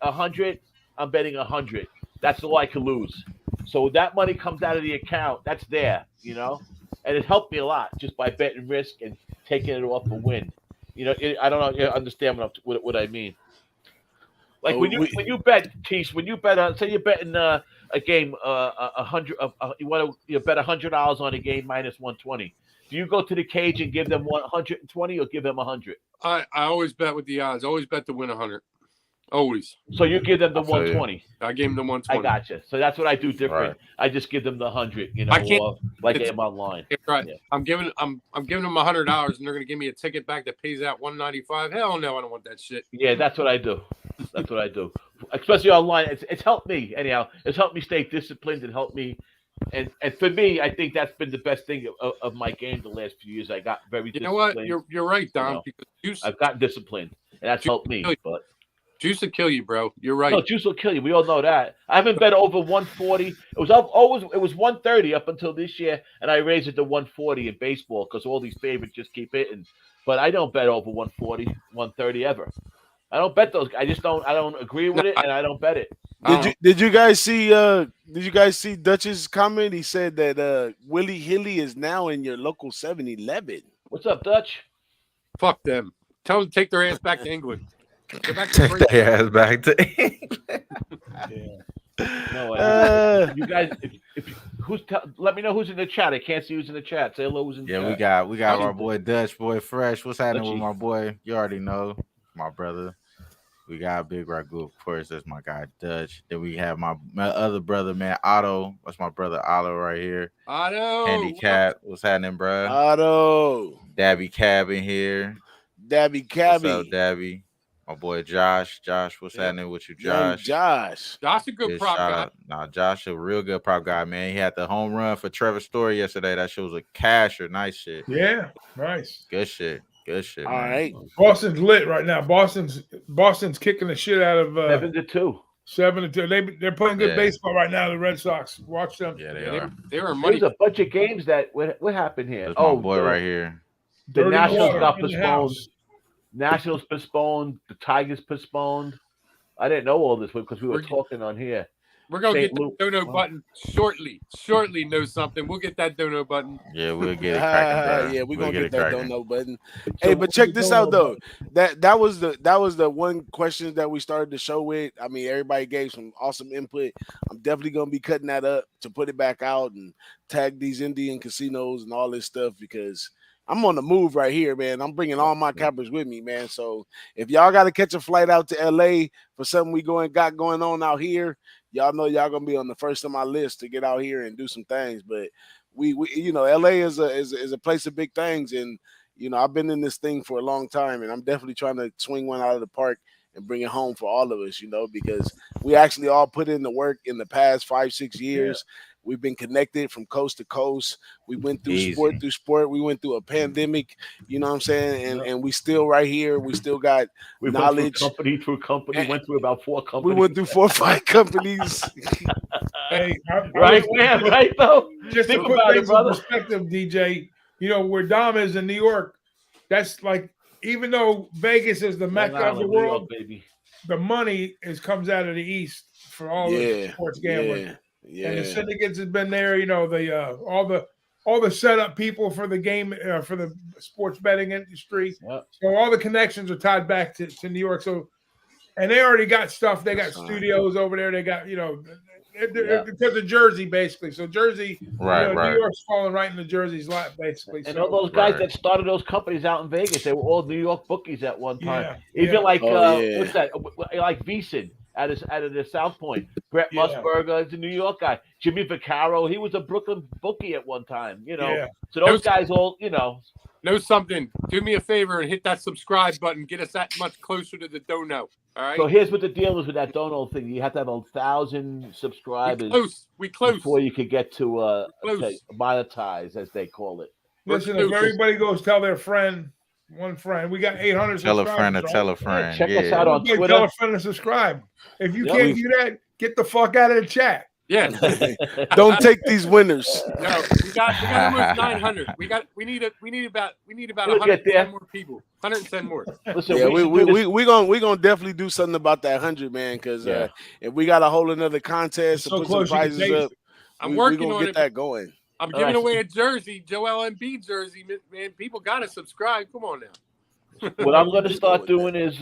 100. I'm betting 100. That's all I can lose. So that money comes out of the account. That's there, and it helped me a lot just by betting risk and taking it off a win. I don't know. You understand what I mean? Like when you bet, Teece, when you bet, say you're betting a game, 100. You bet $100 on a game minus 120. Do you go to the cage and give them 120 or give them 100? I always bet with the odds. Always bet to win 100. Always. So you give them the 120. I gave them the 120. I gotcha. So that's what I do different. Right. I just give them the 100. I can't, like I'm online. Right. Yeah. I'm giving them $100, and they're going to give me a ticket back that pays out $195. Hell no, I don't want that shit. Yeah, that's what I do. especially online. It's helped me anyhow. It's helped me stay disciplined and helped me. And for me, I think that's been the best thing of my game the last few years. I got very You know what? disciplined. You're right, Dom. You know, because I've gotten disciplined, and that's helped me. But juice will kill you, bro. You're right. no, juice will kill you. We all know that. I haven't bet over 140. It was up always. It was 130 up until this year, and I raised it to 140 in baseball because all these favorites just keep hitting. But I don't bet over 140, 130 ever. I don't bet those. I just don't. I don't agree with it, and I don't bet it. Did you guys see Dutch's comment? He said that Willie Hilly is now in your local 7-Eleven. What's up, Dutch? Fuck them. Tell them to take their ass back to England. Go back to take their ass back to England. No, you guys. Let me know who's in the chat. I can't see who's in the chat. Say hello. Who's in the chat? Yeah, we got our boy Dutch, boy Fresh. What's happening with my boy? You already know, my brother. We got Big Ragoo, of course. That's my guy Dutch. Then we have my other brother, man, Otto. That's my brother Otto right here. Otto. Handicap. What's happening, bro? Otto. Dabby Cab in here. Dabby Cabby. What's up, Dabby? My boy Josh. Josh, what's happening with you, Josh? Josh a good prop guy. Nah, Josh a real good prop guy, man. He had the home run for Trevor Story yesterday. That shit was a casher. Nice shit. Yeah, nice. Good shit. Good shit. All man. right. Boston's lit right now. Boston's kicking the shit out of 7-2. 7-2. They're playing good baseball right now. The Red Sox. Watch them. Yeah, they are. They were money. There's a bunch of games that what happened here. That's my boy right here. The Nationals got postponed. Nationals postponed. The Tigers postponed. I didn't know all this because we were talking on here. We're gonna get the dono button shortly. Shortly, know something. We'll get that dono button. Yeah, we'll get it cracking. Yeah, we're gonna get that dono button. Hey, but check this out though. That was the one question that we started the show with. I mean, everybody gave some awesome input. I'm definitely gonna be cutting that up to put it back out and tag these Indian casinos and all this stuff because I'm on the move right here, man. I'm bringing all my cappers with me, man. So if y'all got to catch a flight out to LA for something we got going on out here, y'all know y'all gonna be on the first of my list to get out here and do some things. But we you know, LA is a place of big things, and you know, I've been in this thing for a long time, and I'm definitely trying to swing one out of the park and bring it home for all of us, you know, because we actually all put in the work in the past 5-6 years. Yeah. We've been connected from coast to coast. We went through sport. We went through a pandemic, you know what I'm saying? And we still right here. We still got knowledge. Went through company. Went through about 4 companies. We went through 4 or 5 companies. Hey, right, though? Just to put things in perspective, DJ, you know, where Dom is in New York, that's like, even though Vegas is the mecca of the world, York, baby, the money comes out of the East for all the sports gambling. Yeah. And the syndicates has been there, you know, all the setup people for the game for the sports betting industry. Yep. So all the connections are tied back to New York. So, and they already got stuff. They got studios over there. They got, you know, because of Jersey, basically. So Jersey, right. New York's falling right into Jersey's lap, basically. And all those guys that started those companies out in Vegas, they were all New York bookies at one time. Even like what's that? Like Veasan. Out of the South Point, Brett Musburger is a New York guy. Jimmy Vaccaro, he was a Brooklyn bookie at one time. You know, so those guys all, you know something. Do me a favor and hit that subscribe button. Get us that much closer to the dono. All right. So here's what the deal is with that dono thing. You have to have 1,000 subscribers. We close before you could get to monetize, as they call it. Listen, if everybody goes tell their friend. One friend. We got 800 tell a friend to tell a friend. Check us out on Twitter. Tell a friend to subscribe. If you can't do that, get the fuck out of the chat. Yeah. Don't take these winners. No, we got almost 900. We need about 110 more people. 110 more. Listen, yeah, we gonna definitely do something about that 100, man, because if we got a whole another contest to put some prizes up, I'm working on get that going. I'm giving away a jersey, Joel Embiid jersey. Man, people got to subscribe. Come on now. What I'm going to start doing is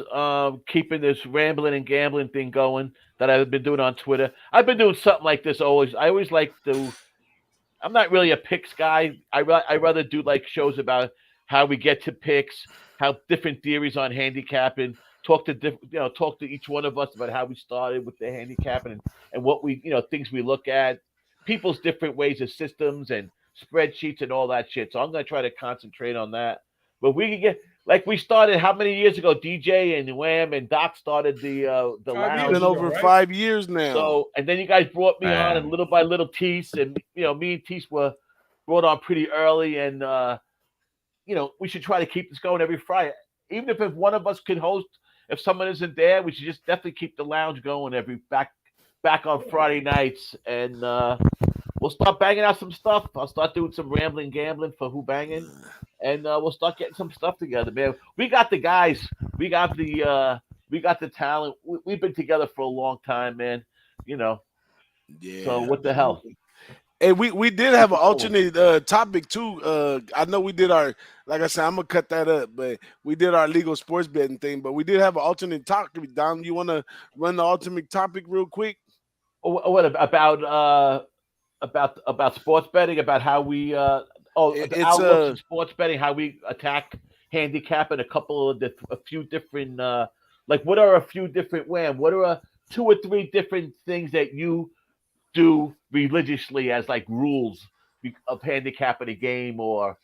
keeping this rambling and gambling thing going that I've been doing on Twitter. I've been doing something like this always. I always like to – I'm not really a picks guy. I rather do like shows about how we get to picks, how different theories on handicapping, talk to each one of us about how we started with the handicapping and what we – things we look at. People's different ways of systems and spreadsheets and all that shit. So I'm going to try to concentrate on that. But we like we started how many years ago? DJ and Wham and Doc started the 5 lounge. years Been ago, over right? 5 years now. So, and then you guys brought me on, and Man. little by little, Teece, and me and Teece were brought on pretty early, and we should try to keep this going every Friday, even if one of us can host. If someone isn't there, we should just definitely keep the lounge going every back on Friday nights, and we'll start banging out some stuff. I'll start doing some rambling gambling for Who-Bangin, and we'll start getting some stuff together, man. We got the guys. We got the talent. We've been together for a long time, man. Yeah. So what the hell? And we did have an alternate topic too. I know we did our, like I said, I'm gonna cut that up, but we did our legal sports betting thing. But we did have an alternate topic. Dom, you want to run the alternate topic real quick? What about sports betting? About how we the outlooks in sports betting? How we attack handicap and a few different like what are a few different what are 2 or 3 different things that you do religiously as like rules of handicapping a game, or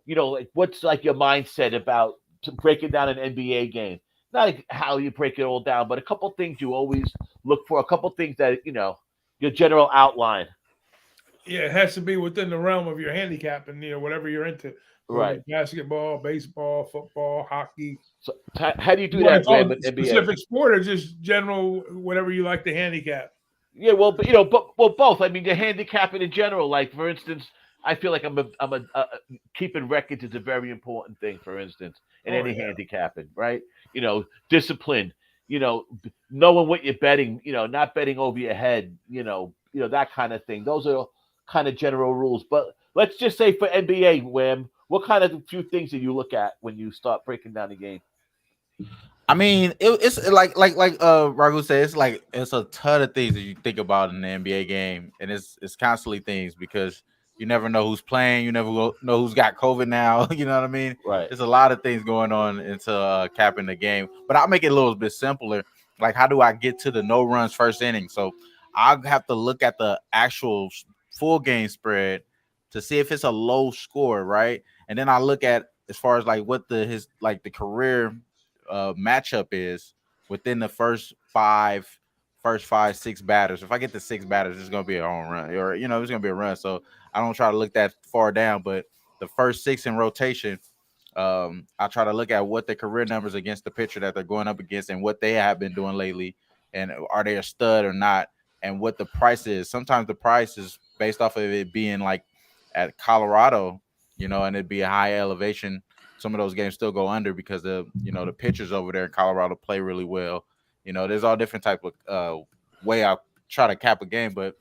like what's like your mindset about breaking down an NBA game? Not like how you break it all down, but a couple things you always look for, a couple things that your general outline. Yeah, it has to be within the realm of your handicapping, whatever you're into. Right. Basketball, baseball, football, hockey. So how do you do that, Graham, with NBA? Specific sport or just general, whatever you like to handicap? Yeah, well, both. I mean, the handicapping in general. Like, for instance, I feel like keeping records is a very important thing. For instance, in any handicapping, right? Discipline. Knowing what you're betting. Not betting over your head. That kind of thing. Those are kind of general rules. But let's just say for NBA, Wham, what kind of few things do you look at when you start breaking down the game? I mean, it's like Ragoo said, it's a ton of things that you think about in the NBA game, and it's constantly things because you never know who's playing, you never know who's got COVID now. You know what I mean? Right. There's a lot of things going on into capping the game, but I'll make it a little bit simpler. Like, how do I get to the no runs first inning? So I'll have to look at the actual full game spread to see if it's a low score, right? And then I look at as far as like what the career matchup is within the first five, 6 batters. If I get to 6 batters, it's gonna be a home run, or it's gonna be a run. So I don't try to look that far down, but the first 6 in rotation, I try to look at what the career numbers against the pitcher that they're going up against and what they have been doing lately, and are they a stud or not, and what the price is. Sometimes the price is based off of it being like at Colorado, and it'd be a high elevation. Some of those games still go under because the pitchers over there in Colorado play really well. There's all different type of way I try to cap a game, but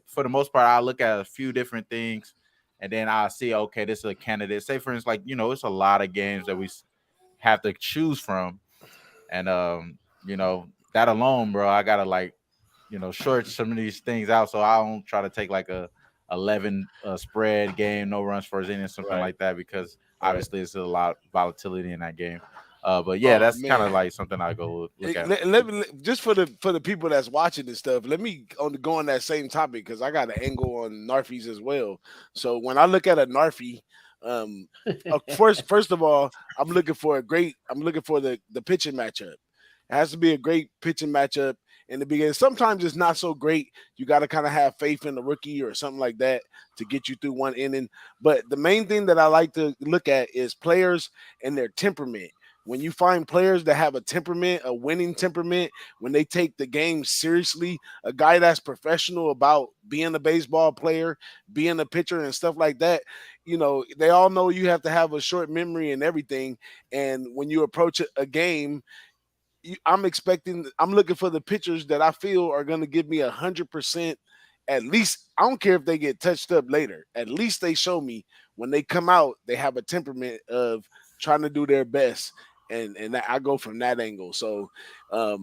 for the most part, I look at a few different things, and then I see, okay, this is a candidate. Say for instance, it's a lot of games that we have to choose from, and that alone, bro, I gotta short some of these things out, so I don't try to take like a 11 spread game, no runs first inning, something like that, because obviously it's a lot of volatility in that game. But yeah, that's kind of like something I go look at. Just for the people that's watching this stuff, let me go on that same topic because I got an angle on Narfies as well. So when I look at a Narfie, first of all, I'm looking for the pitching matchup. It has to be a great pitching matchup in the beginning. Sometimes it's not so great. You got to kind of have faith in the rookie or something like that to get you through one inning. But the main thing that I like to look at is players and their temperament. When you find players that have a winning temperament, when they take the game seriously, a guy that's professional about being a baseball player, being a pitcher and stuff like that, they all know you have to have a short memory and everything. And when you approach a game, I'm looking for the pitchers that I feel are going to give me 100%. At least, I don't care if they get touched up later. At least they show me when they come out, they have a temperament of trying to do their best. And I go from that angle. So I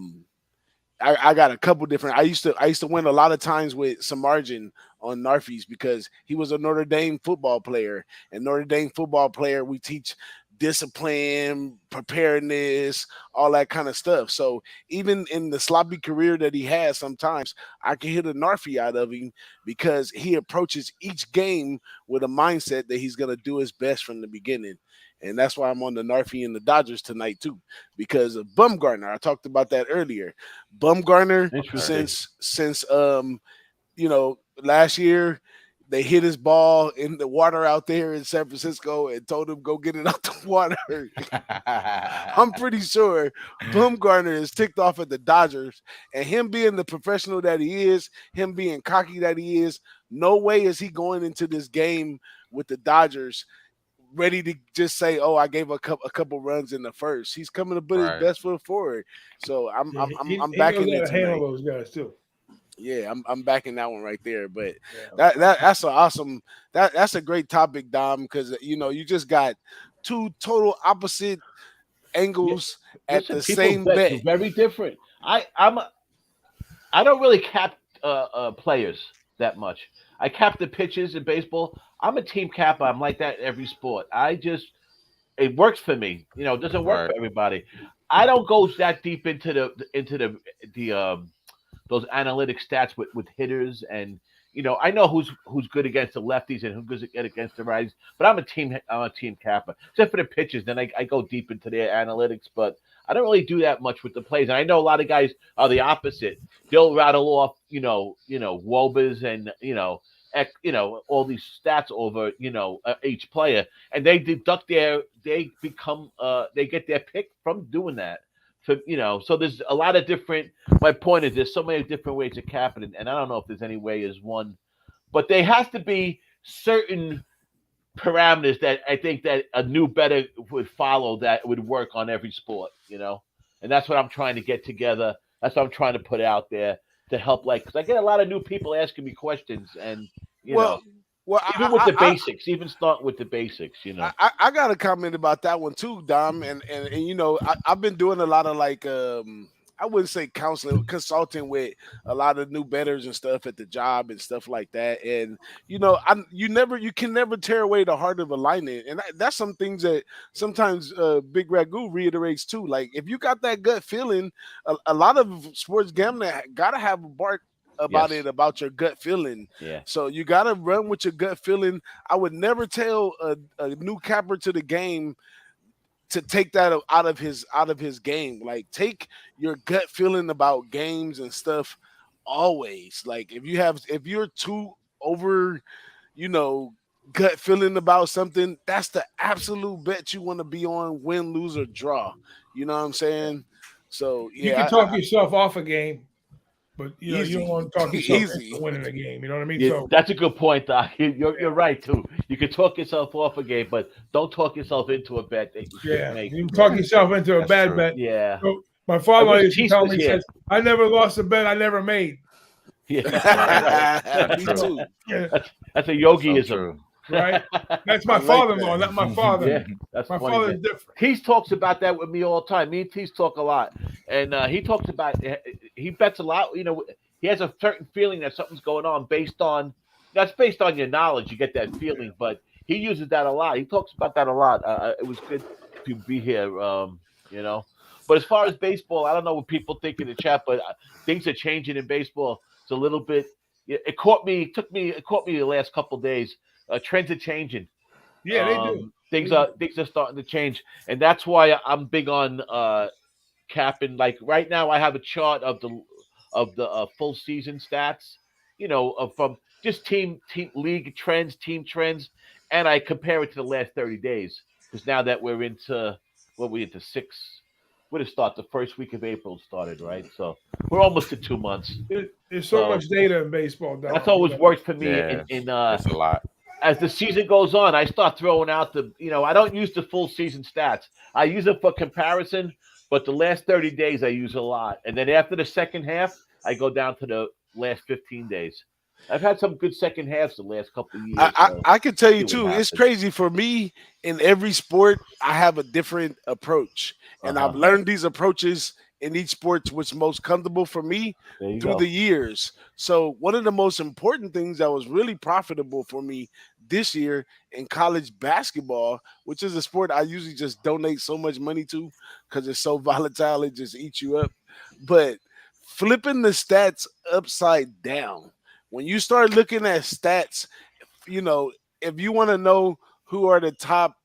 got a couple different. I used to win a lot of times with some margin on Narfies because he was a Notre Dame football player. And Notre Dame football player, we teach discipline, preparedness, all that kind of stuff. So even in the sloppy career that he has, sometimes I can hit a Narfie out of him because he approaches each game with a mindset that he's going to do his best from the beginning. And that's why I'm on the Narfi and the Dodgers tonight too, because of Bumgarner. I talked about that earlier. Bumgarner, since last year they hit his ball in the water out there in San Francisco and told him go get it out the water. I'm pretty sure Bumgarner is ticked off at the Dodgers, and him being the professional that he is, him being cocky that he is, no way is he going into this game with the Dodgers ready to just say, "Oh, I gave a couple runs in the first." He's coming to put his best foot forward. So I'm backing it tonight. Handle those guys too. Yeah, I'm backing that one right there. But that's an awesome that's a great topic, Dom, because you just got two total opposite angles at the same bet. Very different. I don't really cap players that much. I cap the pitches in baseball. I'm a team capper. I'm like that in every sport. It works for me. It doesn't work for everybody. I don't go that deep into the those analytic stats with hitters, and I know who's good against the lefties and who's good against the righties. But I'm a team capper. Except for the pitches, then I go deep into their analytics, but I don't really do that much with the plays. And I know a lot of guys are the opposite. They'll rattle off, Wobas and all these stats over, each player, and they deduct they get their pick from doing that. So there's a lot of different. My point is there's so many different ways to cap it, and I don't know if there's any way is one, but there has to be certain parameters that I think that a new bettor would follow that would work on every sport, and that's what I'm trying to get together. That's what I'm trying to put out there to help, because I get a lot of new people asking me questions, and even with the basics, even starting with the basics, I got a comment about that one too, Dom, and I've been doing a lot of I wouldn't say counseling, consulting with a lot of new bettors and stuff at the job and stuff like that. And you can never tear away the heart of a lineman, and that's some things that sometimes Big Ragoo reiterates too. Like if you got that gut feeling, a lot of sports gambling gotta have a bark about it, about your gut feeling. Yeah. So you gotta run with your gut feeling. I would never tell a new capper to the game to take that out of his game. Like take your gut feeling about games and stuff always. Like if you're too over, gut feeling about something, that's the absolute bet you want to be on, win, lose, or draw. You know what I'm saying? So yeah, you can talk yourself off a game, but you don't want to talk yourself into winning a game. You know what I mean? Yeah, that's a good point, Doc. You're right too. You can talk yourself off a game, but don't talk yourself into a bet that you can't make. You can talk yourself into a bad bet. Yeah. So my father used to tell me, says, "I never lost a bet I never made." Yeah, me too. That's a yogiism. Right, that's my father-in-law, not my father. Yeah, that's my funny, father is different. Teece talks about that with me all the time. Me and Teece talk a lot, and he talks about he bets a lot. He has a certain feeling that something's going on based on your knowledge. You get that feeling, but he uses that a lot. He talks about that a lot. It was good to be here, But as far as baseball, I don't know what people think in the chat, but things are changing in baseball. It's a little bit. It caught me the last couple of days. Trends are changing. Yeah, they do. Things are starting to change, and that's why I'm big on capping. Like right now, I have a chart of the full season stats. From just team league trends, team trends, and I compare it to the last 30 days. Because now that we're into six. Would it start the first week of April started, right? So we're almost to 2 months. There's so much data in baseball. That's always worked for me. That's a lot. As the season goes on, I start throwing out I don't use the full season stats. I use it for comparison, but the last 30 days I use a lot. And then after the second half, I go down to the last 15 days. I've had some good second halves the last couple of years. I can tell you too, it's crazy for me. In every sport, I have a different approach. And I've learned these approaches in each sport which most comfortable for me through the years. So one of the most important things that was really profitable for me this year in college basketball, which is a sport I usually just donate so much money to because it's so volatile, it just eats you up. But flipping the stats upside down, when you start looking at stats, if you want to know who are the top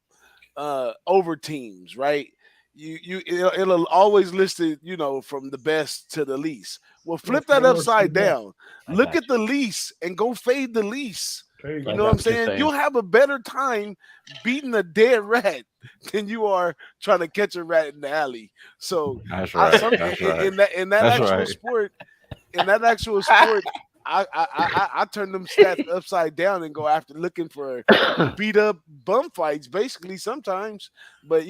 over teams, right? It'll always list it, from the best to the least. Well, flip that upside down. Look at the least and go fade the least. You know what I'm saying? You'll have a better time beating a dead rat than you are trying to catch a rat in the alley. So that's right. In that actual sport, I turn them stats upside down and go after looking for beat up bum fights, basically sometimes. But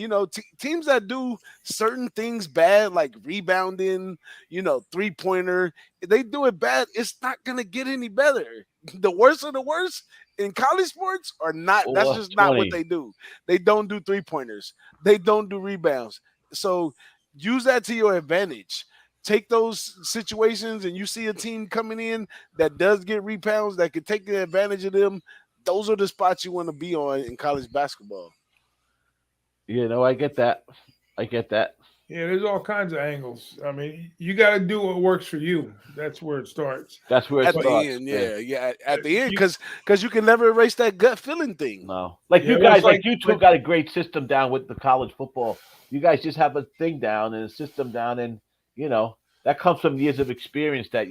teams that do certain things bad, like rebounding, 3-pointer, they do it bad. It's not gonna get any better. The worst of the worst in college sports are not. That's just not what they do. They don't do 3-pointers. They don't do rebounds. So use that to your advantage. Take those situations and you see a team coming in that does get rebounds, that could take advantage of them. Those are the spots you want to be on in college basketball. I get that. Yeah, there's all kinds of angles. I mean, you got to do what works for you. That's where it starts. That's where it starts. At the end, yeah. At the end, because you can never erase that gut feeling thing. No, you guys, you two got a great system down with the college football. You guys just have a thing down and a system down, and that comes from years of experience. That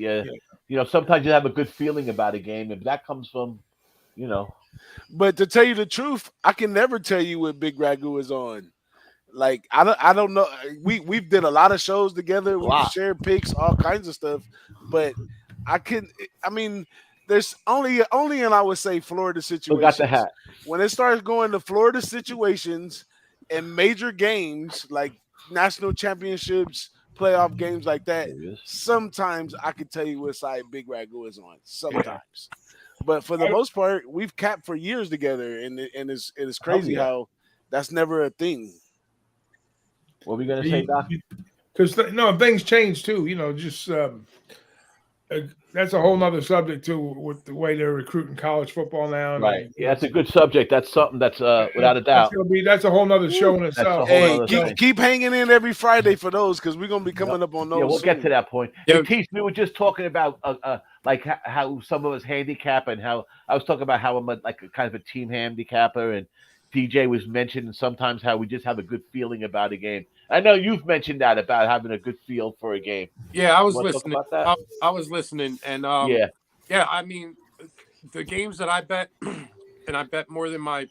sometimes you have a good feeling about a game, and that comes from, But to tell you the truth, I can never tell you what Big Ragoo is on. Like I don't know. We've did a lot of shows together. We've shared picks, all kinds of stuff. But there's only in, I would say, Florida situations. Got the hat. When it starts going to Florida situations and major games like national championships, playoff games like that, sometimes I can tell you what side Big Ragoo is on. Sometimes. But for the most part, we've capped for years together, and it's crazy how that's never a thing. What are we gonna say, Doc? Because things change too. That's a whole nother subject too, with the way they're recruiting college football now. Right. Yeah, that's a good subject. That's something that's without a doubt. That's a whole nother show in itself. Hey, keep hanging in every Friday for those, because we're gonna be coming up on those. Yeah, we'll soon. get to that point. Hey, Teece, we were just talking about how some of us handicap, and how I was talking about how I'm a kind of a team handicapper, and DJ was mentioning sometimes how we just have a good feeling about a game. I know you've mentioned that about having a good feel for a game. Yeah, I was listening. I was listening, and yeah. I mean, the games that I bet, and I bet more than my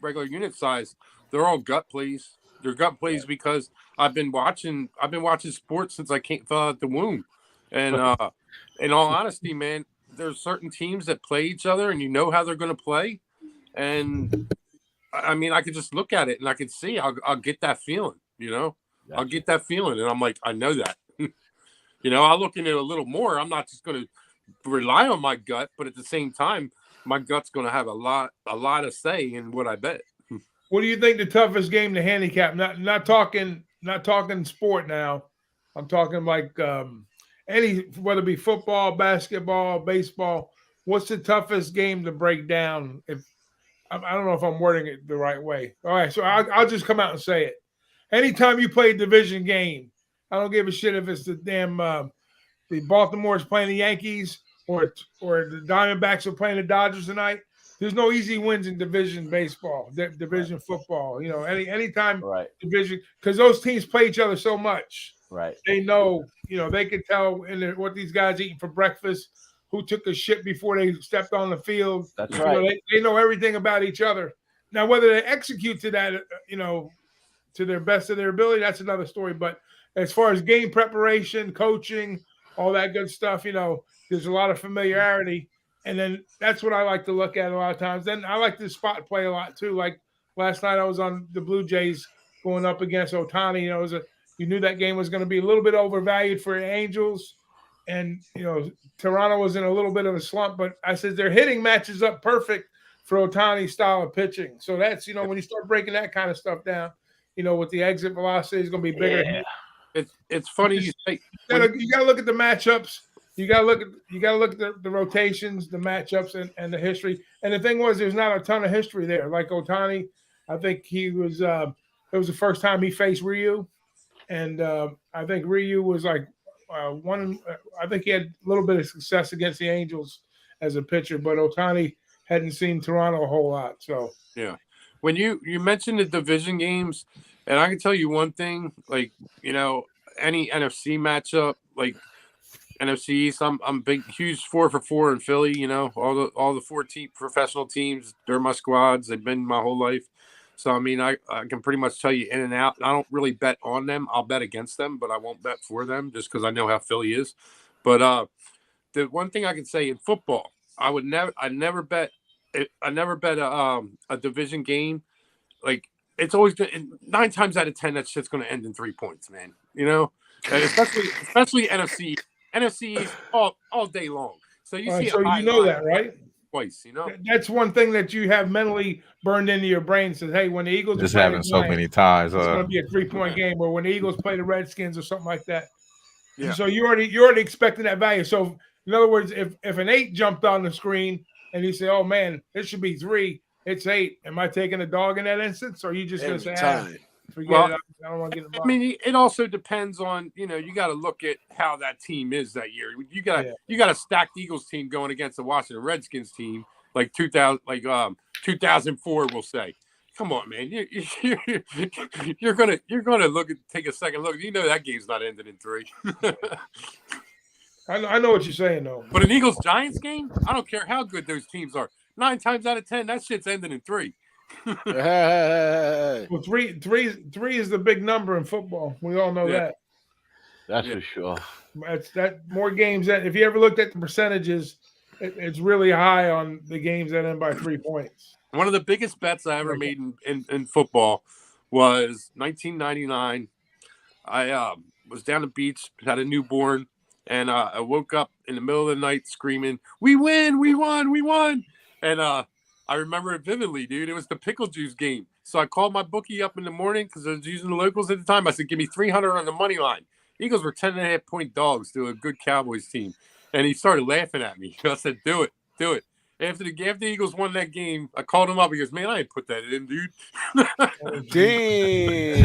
regular unit size, they're all gut plays. They're gut plays because I've been watching sports since I came out the womb, and in all honesty, man, there's certain teams that play each other, and you know how they're going to play, and I mean, I could just look at it and I could see. I'll get that feeling. I'll get that feeling, and I'm like, I know that. I'll look into it a little more. I'm not just going to rely on my gut, but at the same time, my gut's going to have a lot of say in what I bet. What do you think the toughest game to handicap? Not talking sport now. I'm talking like whether it be football, basketball, baseball. What's the toughest game to break down? I don't know if I'm wording it the right way. All right, so I'll just come out and say it. Anytime you play a division game, I don't give a shit if it's the damn the Baltimore's playing the Yankees or the Diamondbacks are playing the Dodgers tonight. There's no easy wins in division baseball, division football. Anytime division, because those teams play each other so much. Right. They know, they can tell what these guys eating for breakfast, who took a shit before they stepped on the field. That's right. They know everything about each other. Now, whether they execute to that, to their best of their ability, that's another story. But as far as game preparation, coaching, all that good stuff, there's a lot of familiarity. And then that's what I like to look at a lot of times. Then I like to spot play a lot too. Like last night I was on the Blue Jays going up against Ohtani. You knew that game was going to be a little bit overvalued for the Angels. And, Toronto was in a little bit of a slump. But I said their hitting matches up perfect for Ohtani's style of pitching. So that's, when you start breaking that kind of stuff down, with the exit velocity is going to be bigger. Yeah. It's funny you say. You got to look at the matchups. You got to look at the rotations, the matchups, and the history. And the thing was, there's not a ton of history there. Like Ohtani, I think he was. It was the first time he faced Ryu, and I think Ryu was like one. I think he had a little bit of success against the Angels as a pitcher, but Ohtani hadn't seen Toronto a whole lot. So yeah. when you mentioned the division games, and I can tell you one thing, like, you know, any NFC matchup, like NFC East, I'm big, huge 4-for-4 in Philly. You know, all the 14 professional teams, they're my squads. They've been my whole life. So I mean, I can pretty much tell you in and out. I don't really bet on them. I'll bet against them, but I won't bet for them just because I know how Philly is. But the one thing I can say in football, I never bet a division game. Like, it's always been 9 times out of 10 that shit's going to end in 3 points, man. You know, and especially NFC East all day long. So you see, so you know that, right? Twice, you know. That's one thing that you have mentally burned into your brain. Says, hey, when the Eagles This are playing happened so many times. it's going to be a 3-point game, or when the Eagles play the Redskins or something like that. Yeah. So you're already expecting that value. So in other words, if an 8 jumped on the screen and you say, oh man, it should be 3, it's 8. Am I taking a dog in that instance, or are you just going to say, forget it? I don't want to get involved. I mean, it also depends on, you know, you got to look at how that team is that year. You got a stacked Eagles team going against the Washington Redskins team, like 2004, we'll say. Come on, man. You're gonna take a second look. You know that game's not ending in 3. I know what you're saying though. But an Eagles Giants game, I don't care how good those teams are. 9 times out of 10, that shit's ending in 3. Well, three is the big number in football. We all know that. That's for sure. It's that more games that if you ever looked at the percentages, it's really high on the games that end by 3 points. One of the biggest bets I ever made in football was 1999. I was down the beach, had a newborn, and I woke up in the middle of the night screaming, "We win! We won! We won!" And I remember it vividly, dude. It was the pickle juice game. So I called my bookie up in the morning because I was using the locals at the time. I said, give me 300 on the money line. Eagles were 10.5-point dogs to a good Cowboys team. And he started laughing at me. I said, do it. After the Eagles won that game, I called him up. He goes, man, I ain't put that in, dude. Damn.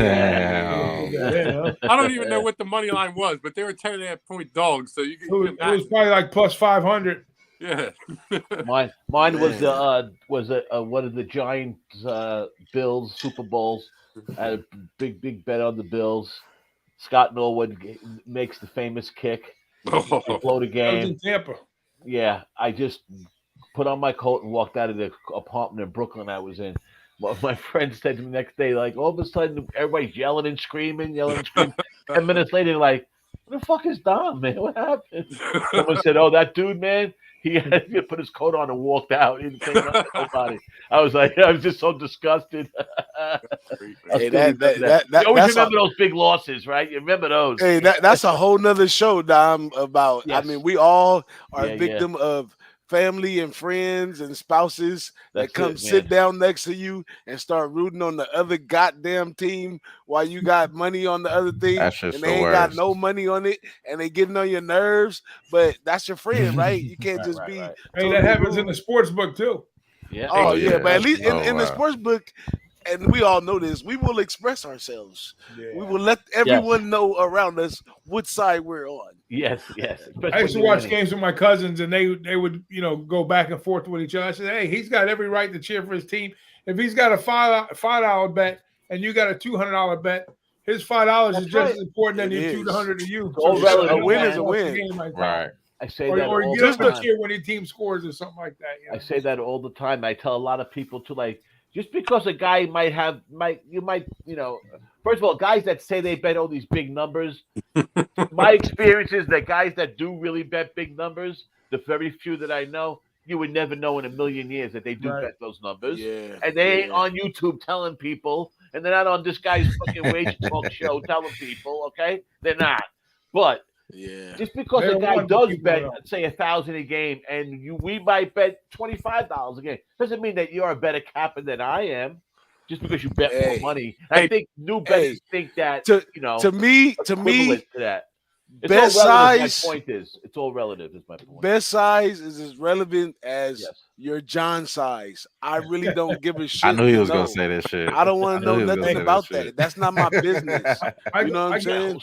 I don't even know what the money line was, but they were 10.5-point dogs. So you can it was probably like plus 500. Yeah. Mine was one of the Giants Bills Super Bowls. I had a big bet on the Bills. Scott Norwood makes the famous kick. Blow the game. That was in Tampa. Yeah, I just put on my coat and walked out of the apartment in Brooklyn I was in. Well, my friend said to me the next day, like, all of a sudden, everybody's yelling and screaming. 10 minutes later, like, what the fuck is Dom, man? What happened? Someone said, oh, that dude, man, he had to put his coat on and walked out. He didn't say nothing to nobody. I was just so disgusted. Hey, you always remember those big losses, right? You remember those. Hey, that's a whole nother show, Dom, about, yes. I mean, we all are a victim of family and friends and spouses that come sit down next to you and start rooting on the other goddamn team while you got money on the other thing, and they ain't got no money on it, and they getting on your nerves. But that's your friend, right? You can't just be. Right. Hey, that happens in the sports book too. Yeah. Oh yeah, but at least in the sports book. And we all know this. We will express ourselves. Yeah. We will let everyone know around us what side we're on. Yes. I used to watch games with my cousins, and they would go back and forth with each other. I said, "Hey, he's got every right to cheer for his team. If he's got a $5 bet and you got a $200 bet, his $5 is just as important than the $200 to you. So a win is a win, right? I say that or you get up and cheer when your team scores or something like that. I say that all the time. I tell a lot of people to like. Just because a guy might first of all, guys that say they bet all these big numbers, my experience is that guys that do really bet big numbers, the very few that I know, you would never know in a million years that they do bet those numbers. Yeah. And they ain't on YouTube telling people, and they're not on this guy's fucking wage talk show telling people, okay? They're not. But just because a guy does bet, say 1,000 a game, and we might bet $25 a game, doesn't mean that you're a better capper than I am. Just because you bet more money, I think new bettors think that to me, to that. It's best all size. My point is, it's all relative. Is my point. Best size is as relevant as your John size. I really don't give a shit. I knew he was gonna say that shit. I don't want to know nothing about that. That's not my business. You know what I'm saying?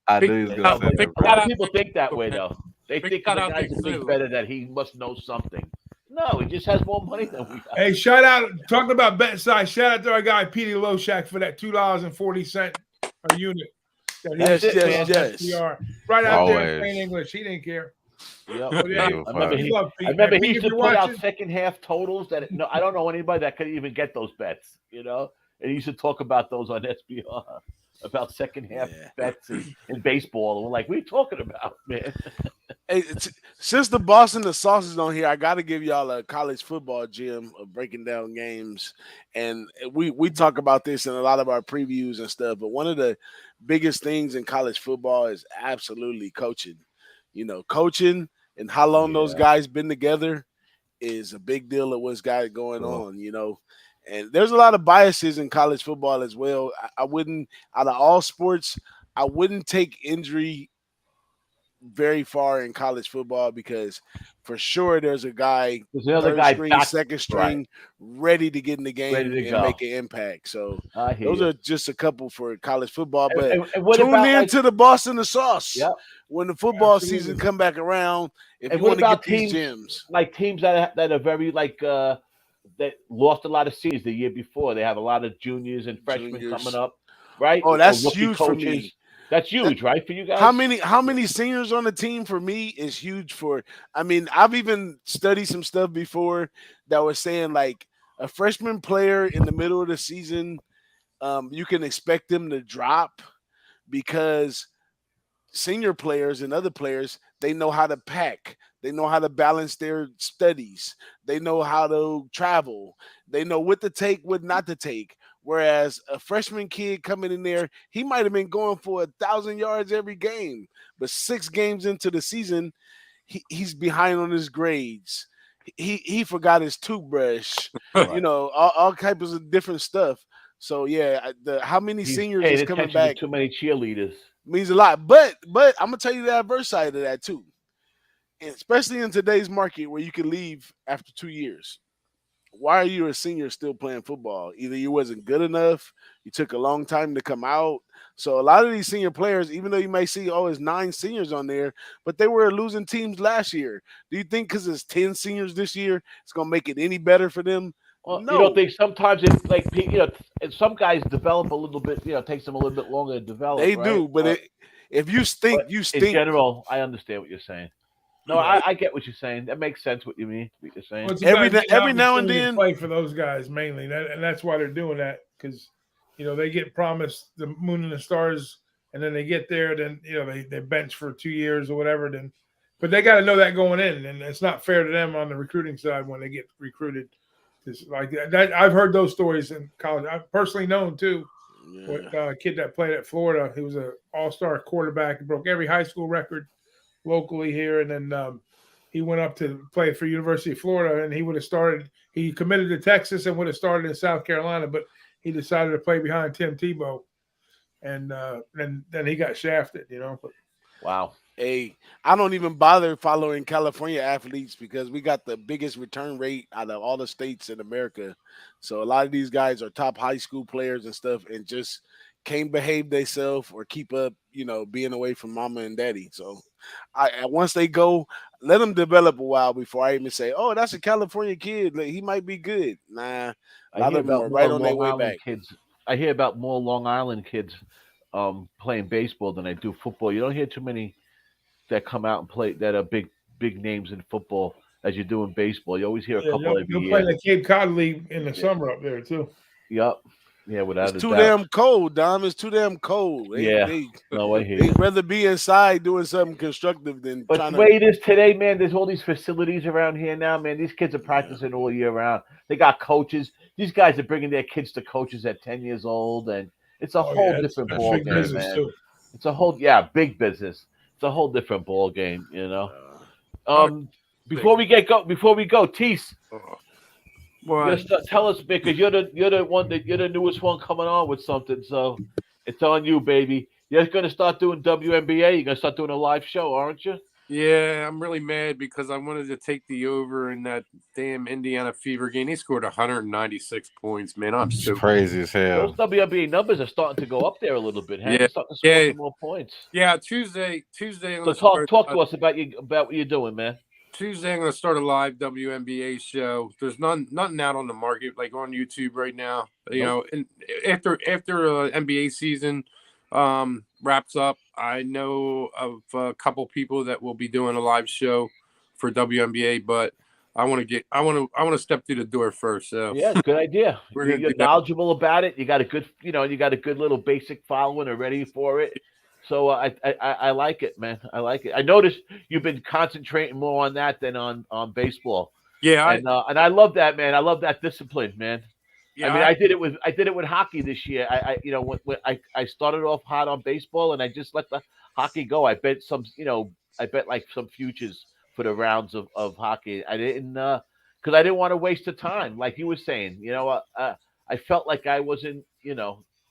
I knew he was gonna say that. A lot of people think that way, though. They think the guy's a big better that he must know something. No, he just has more money than we got. Hey, shout out, talking about bet size, shout out to our guy, Petey Loshak, for that $2.40 a unit. Yes. SPR. Right out there in plain English. He didn't care. Yep. But, yeah, I remember he used to put out second half totals that I don't know anybody that could even get those bets, And he used to talk about those on SBR, about second half bets in baseball. And we're like, what are you talking about, man? Hey, since the Boston the Sauce is on here, I got to give y'all a college football gym of breaking down games. And we talk about this in a lot of our previews and stuff. But one of the biggest things in college football is absolutely coaching. Coaching and how long those guys been together is a big deal of what's got going on, And there's a lot of biases in college football as well. I wouldn't, out of all sports, I wouldn't take injury very far in college football because for sure there's a guy, third string, second string, ready to get in the game and make an impact. So those are just a couple for college football. But tune in to the Boston the Sauce when the football season come back around. If you want to get these gems, like teams that are very that lost a lot of seeds the year before, they have a lot of juniors and freshmen coming up, right? Oh, that's huge for me. That's huge, right, for you guys? How many seniors on the team for me is huge for. I mean, I've even studied some stuff before that was saying like a freshman player in the middle of the season, you can expect them to drop because senior players and other players, they know how to pack. They know how to balance their studies. They know how to travel. They know what to take, what not to take. Whereas a freshman kid coming in there, he might have been going for 1,000 yards every game, but 6 games into the season, he's behind on his grades. He forgot his toothbrush, all types of different stuff. So how many seniors is coming back? Too many cheerleaders means a lot. But I'm gonna tell you the adverse side of that too, especially in today's market where you can leave after 2 years. Why are you a senior still playing football? Either you wasn't good enough, you took a long time to come out. So a lot of these senior players, even though you may see, it's 9 seniors on there, but they were losing teams last year. Do you think because it's 10 seniors this year, it's going to make it any better for them? Well, no. You don't think sometimes it's like, some guys develop a little bit, takes them a little bit longer to develop. They do, but if you stink, you stink. In general, I understand what you're saying. No, I get what you're saying. That makes sense. What you mean? What you're saying. Well, every now and then, play for those guys mainly, and that's why they're doing that because they get promised the moon and the stars, and then they get there, then they bench for 2 years or whatever. But they got to know that going in, and it's not fair to them on the recruiting side when they get recruited. Just like that, I've heard those stories in college. I've personally known too. With a kid that played at Florida, he was an all-star quarterback, broke every high school record locally here, and then he went up to play for University of Florida, and he would have started. He committed to Texas and would have started in South Carolina, but he decided to play behind Tim Tebow, and then he got shafted. But, wow. Hey, I don't even bother following California athletes because we got the biggest return rate out of all the states in America. So a lot of these guys are top high school players and stuff, and just can't behave themselves or keep up, being away from mama and daddy. So once they go, let them develop a while before I even say, oh, that's a California kid. He might be good. Nah, a lot of them are right on their way back. Kids. I hear about more Long Island kids playing baseball than I do football. You don't hear too many that come out and play that are big names in football as you do in baseball. You always hear a couple of you'll play the Cape Cod League in the summer up there too. Yep. Yeah, without it's too damn cold, Dom. It's too damn cold. They'd rather be inside doing something constructive than. But the way it is today, man, there's all these facilities around here now, man. These kids are practicing all year round. They got coaches. These guys are bringing their kids to coaches at 10 years old, and it's a whole different ball game, man. Too. It's a whole big business. It's a whole different ball game, Before we go, Teece. Tell us, because you're the newest one coming on with something, so it's on you, baby. You're going to start doing WNBA. You're going to start doing a live show, aren't you? Yeah, I'm really mad because I wanted to take the over in that damn Indiana Fever game. He scored 196 points, man. I'm so crazy as hell. Those WNBA numbers are starting to go up there a little bit. Starting to score some more points. Yeah, Tuesday. So talk to us about what you're doing, man. Tuesday, I'm going to start a live WNBA show. There's nothing out on the market like on YouTube right now. You know, and after NBA season wraps up, I know of a couple people that will be doing a live show for WNBA, but I want to step through the door first. So yeah, good idea. You're knowledgeable about it. You got a good, you got a good little basic following already for it. So I like it, man. I like it. I noticed you've been concentrating more on that than on baseball. Yeah, and I love that, man. I love that discipline, man. Yeah, I mean, I did it with hockey this year. When I started off hot on baseball, and I just let the hockey go. I bet like some futures for the rounds of hockey. I didn't because I didn't want to waste the time, like you were saying. I felt like I wasn't.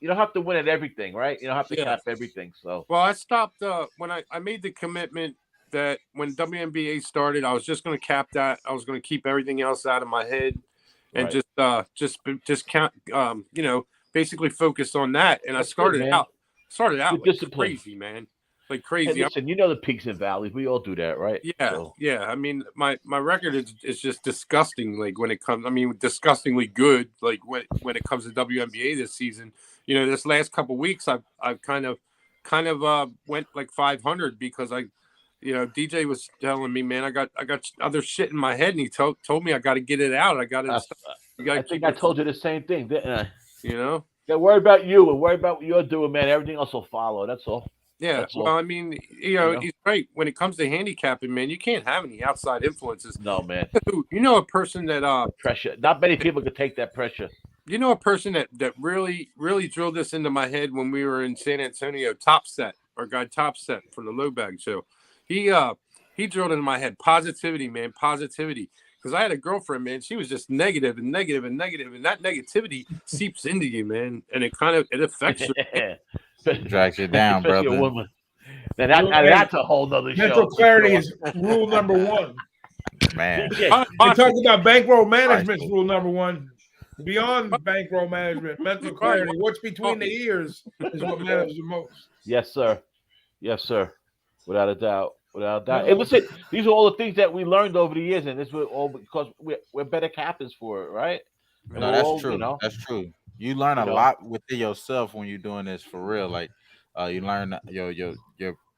You don't have to win at everything, right? You don't have to cap everything. So well, I stopped when I made the commitment that when WNBA started, I was just going to cap that. I was going to keep everything else out of my head and just count. Basically focus on that. And That's I started good, out like crazy, man. Like crazy. Hey, listen, the peaks and valleys. We all do that, right? Yeah, yeah. I mean, my record is just disgusting. Like when it comes, I mean, disgustingly good. Like when it comes to WNBA this season, this last couple of weeks, I've kind of went like 500 because DJ was telling me, man, I got other shit in my head, and he told me I got to get it out. I got to. I think I told you the same thing, didn't I? Yeah, worry about you and worry about what you're doing, man. Everything else will follow. That's all. Yeah, well, I mean, he's right. When it comes to handicapping, man, you can't have any outside influences. No, man. A person that pressure. Not many people could take that pressure. A person that really, really drilled this into my head when we were in San Antonio. Our guy Topset from the Low Bag Show. He drilled into my head positivity, man, positivity. Because I had a girlfriend, man, she was just negative and negative and negative, and that negativity seeps into you, man, and it affects you. Drags you down, brother. Now that's a whole nother show. Mental clarity is rule number one. Man. We talked about bankroll management's rule number one. Beyond bankroll management, mental clarity, what's between the ears is what matters the most. Yes, sir. Yes, sir. Without a doubt. Without a doubt. Hey, listen, these are all the things that we learned over the years, and this was all because we're better captains for it, right? No, that's true. That's true. You learn a lot within yourself when you're doing this for real. Like you learn your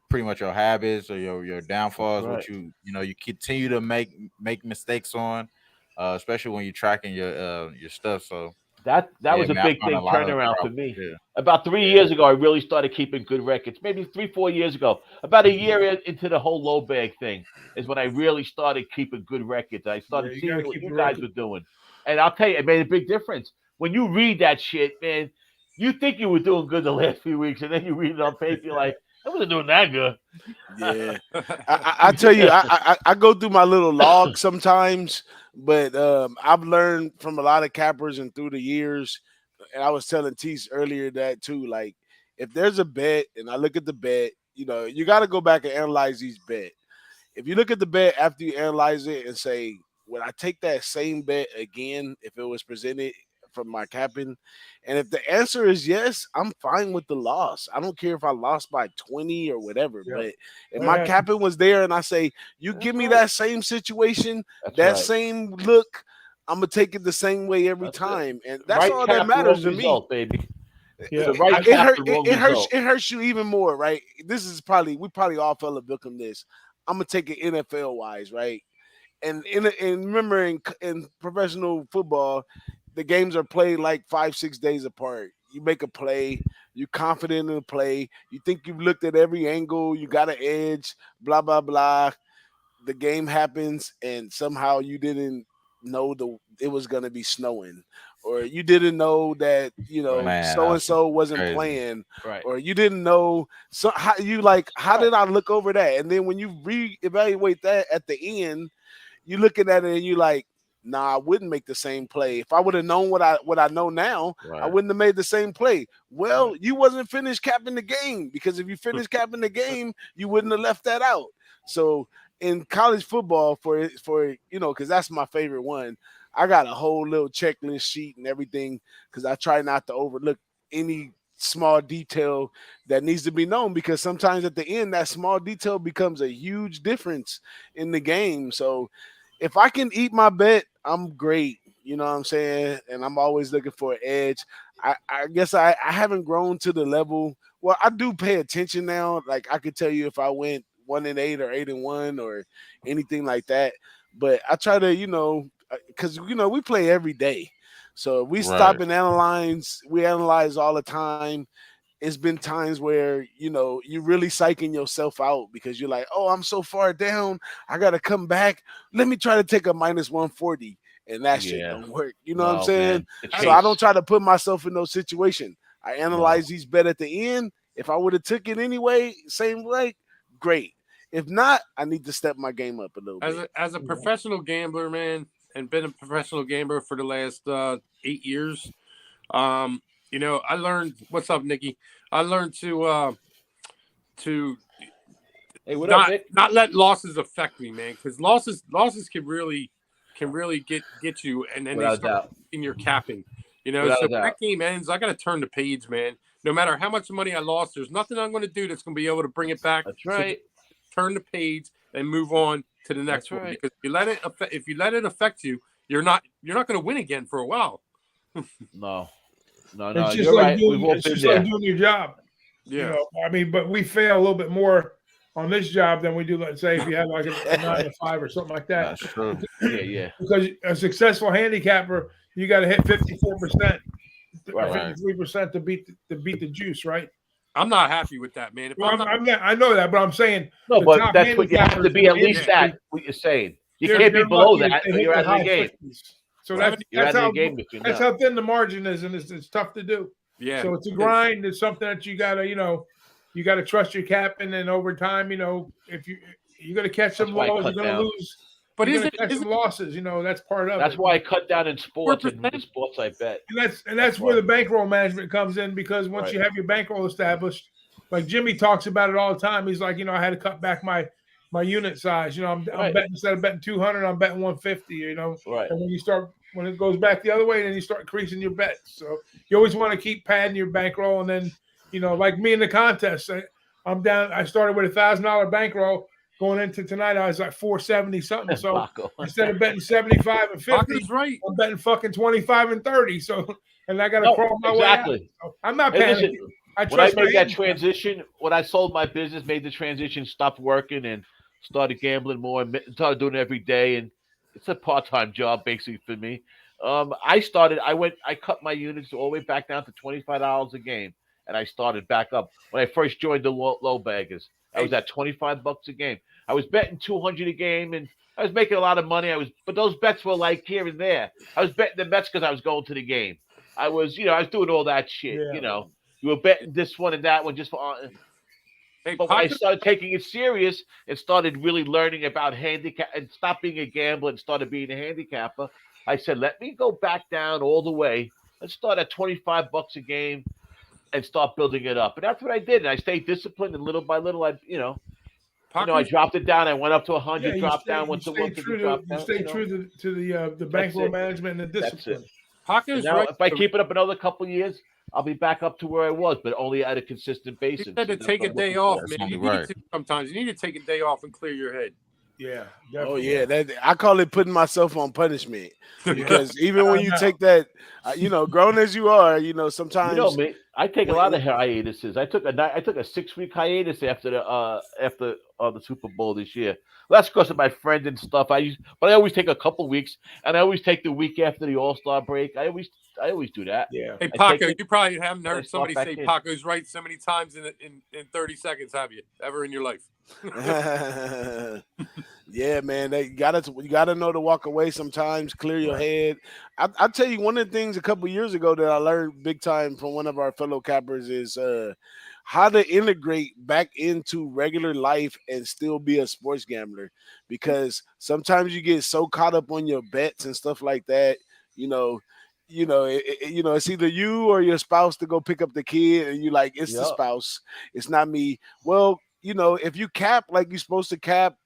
pretty much your habits or your downfalls, right. What you continue to make mistakes on, especially when you're tracking your stuff. So that was a big thing turnaround for me. Yeah. About 3 years ago, I really started keeping good records. Maybe 3-4 years ago, about a year into the whole low bag thing is when I really started keeping good records. I started seeing what you guys were doing, and I'll tell you, it made a big difference. When you read that shit, man, you think you were doing good the last few weeks, and then you read it on paper, you're like, I wasn't doing that good. Yeah. I tell you, I go through my little log sometimes, but I've learned from a lot of cappers and through the years, and I was telling Teece earlier that too, like, if there's a bet and I look at the bet, you got to go back and analyze these bet. If you look at the bet after you analyze it and say, would I take that same bet again if it was presented from my capping? And if the answer is yes, I'm fine with the loss. I don't care if I lost by 20 or whatever. Yeah. But if my capping was there and I say, you give me that same situation, same look, I'm gonna take it the same way every time. And that's all that matters to me. Baby. Yeah. It hurts you even more, right? This is we probably all felt a victim this. I'm gonna take it NFL wise, right? And remember in professional football, the games are played like 5-6 days apart. You make a play, you're confident in the play, you think you've looked at every angle, you got an edge, blah, blah, blah. The game happens, and somehow you didn't know it was going to be snowing, or you didn't know that, so-and-so wasn't playing, right. Or you didn't know. So how did I look over that? And then when you reevaluate that at the end, you're looking at it and you're like, nah, I wouldn't make the same play. If I would have known what I know now, right. I wouldn't have made the same play. Well, right. You wasn't finished capping the game, because if you finished capping the game, you wouldn't have left that out. So in college football, for because that's my favorite one, I got a whole little checklist sheet and everything, because I try not to overlook any small detail that needs to be known, because sometimes at the end that small detail becomes a huge difference in the game. So if I can eat my bet, I'm great. You know what I'm saying? And I'm always looking for an edge. I guess I haven't grown to the level. Well, I do pay attention now. Like I could tell you if I went 1-8 or 8-1 or anything like that. But I try to, because we play every day. So if we stop and analyze, we analyze all the time. It's been times where, you're really psyching yourself out because you're like, oh, I'm so far down. I got to come back. Let me try to take a minus 140. And that shit don't work. You know what I'm saying? So I don't try to put myself in those situations. I analyze these bet at the end. If I would have took it anyway, same way, great. If not, I need to step my game up a little bit. As a professional gambler, man, and been a professional gambler for the last 8 years, I learned. What's up, Nikki? I learned to hey, what up, Nick? Not let losses affect me, man, because losses can really get you, and then they start in your capping. So that game ends, I got to turn the page, man. No matter how much money I lost, there's nothing I'm going to do that's going to be able to bring it back. That's right. So turn the page and move on to the next one. Because if you let it affect you, you're not going to win again for a while. No. It's just like doing your job. Yeah. But we fail a little bit more on this job than we do, let's say, if you have like a 9 to 5 or something like that. That's true. Yeah. Because a successful handicapper, you got to hit 54%, 53% to beat the juice, right? I'm not happy with that, man. I know that, but I'm saying but that's what you have to be, at least that. What you're saying, you can't be below that. So you're out of the game. So that's how thin the margin is, and it's tough to do. Yeah. So it's a grind. It's something that you gotta, you gotta trust your captain, and over time, if you're gonna catch some losses, you're gonna lose. But you're gonna catch some losses. That's part of it. That's why I cut down in sports and the sports I bet. And that's where the bankroll management comes in, because once you have your bankroll established, like Jimmy talks about it all the time. He's like, I had to cut back my unit size. I'm betting, instead of betting 200, I'm betting 150. Right. And when it goes back the other way, then you start increasing your bets. So you always want to keep padding your bankroll, and then like me in the contest, I'm down. I started with $1,000 bankroll. Going into tonight, I was like 470 something. So instead of betting 75 and 50, right. I'm betting fucking 25 and 30. So, and I got to crawl my way out. So I'm not panicking. When I made that transition, when I sold my business, made the transition, stopped working, and started gambling more, and started doing it every day, and it's a part-time job basically for me. I cut my units all the way back down to $25 a game, and I started back up. When I first joined the low baggers, I was at $25 a game. I was betting 200 a game, and I was making a lot of money. But those bets were like here and there. I was betting the bets because I was going to the game. I was doing all that shit. Yeah. You were betting this one and that one just for. But when I started taking it serious and started really learning about handicap and stopped being a gambler and started being a handicapper, I said, let me go back down all the way. Let's start at $25 a game and start building it up. And that's what I did. And I stayed disciplined, and little by little, I dropped it down. I went up to 100, dropped down, went to 150, dropped down. You stay true to the bankroll management and the discipline. If I keep it up another couple of years, I'll be back up to where I was, but only at a consistent basis. You had to take a day off, man. Sometimes you need to take a day off and clear your head. Yeah. Definitely. Oh yeah, I call it putting myself on punishment, because even when you take that, grown as you are, sometimes me. I take a lot of hiatuses. I took a 6-week hiatus after the Super Bowl this year. Well, that's because of my friend and stuff. But I always take a couple weeks, and I always take the week after the All-Star break. I always do that. Yeah. Hey, Paco, you probably haven't heard somebody say Paco's right so many times in 30 seconds, have you? Ever in your life? Yeah, man. You gotta know to walk away sometimes, clear your head. I'll tell you, one of the things a couple years ago that I learned big time from one of our fellow cappers is how to integrate back into regular life and still be a sports gambler, because sometimes you get so caught up on your bets and stuff like that. It's either you or your spouse to go pick up the kid, and you like, it's the spouse, it's not me. Well, if you cap like you're supposed to cap,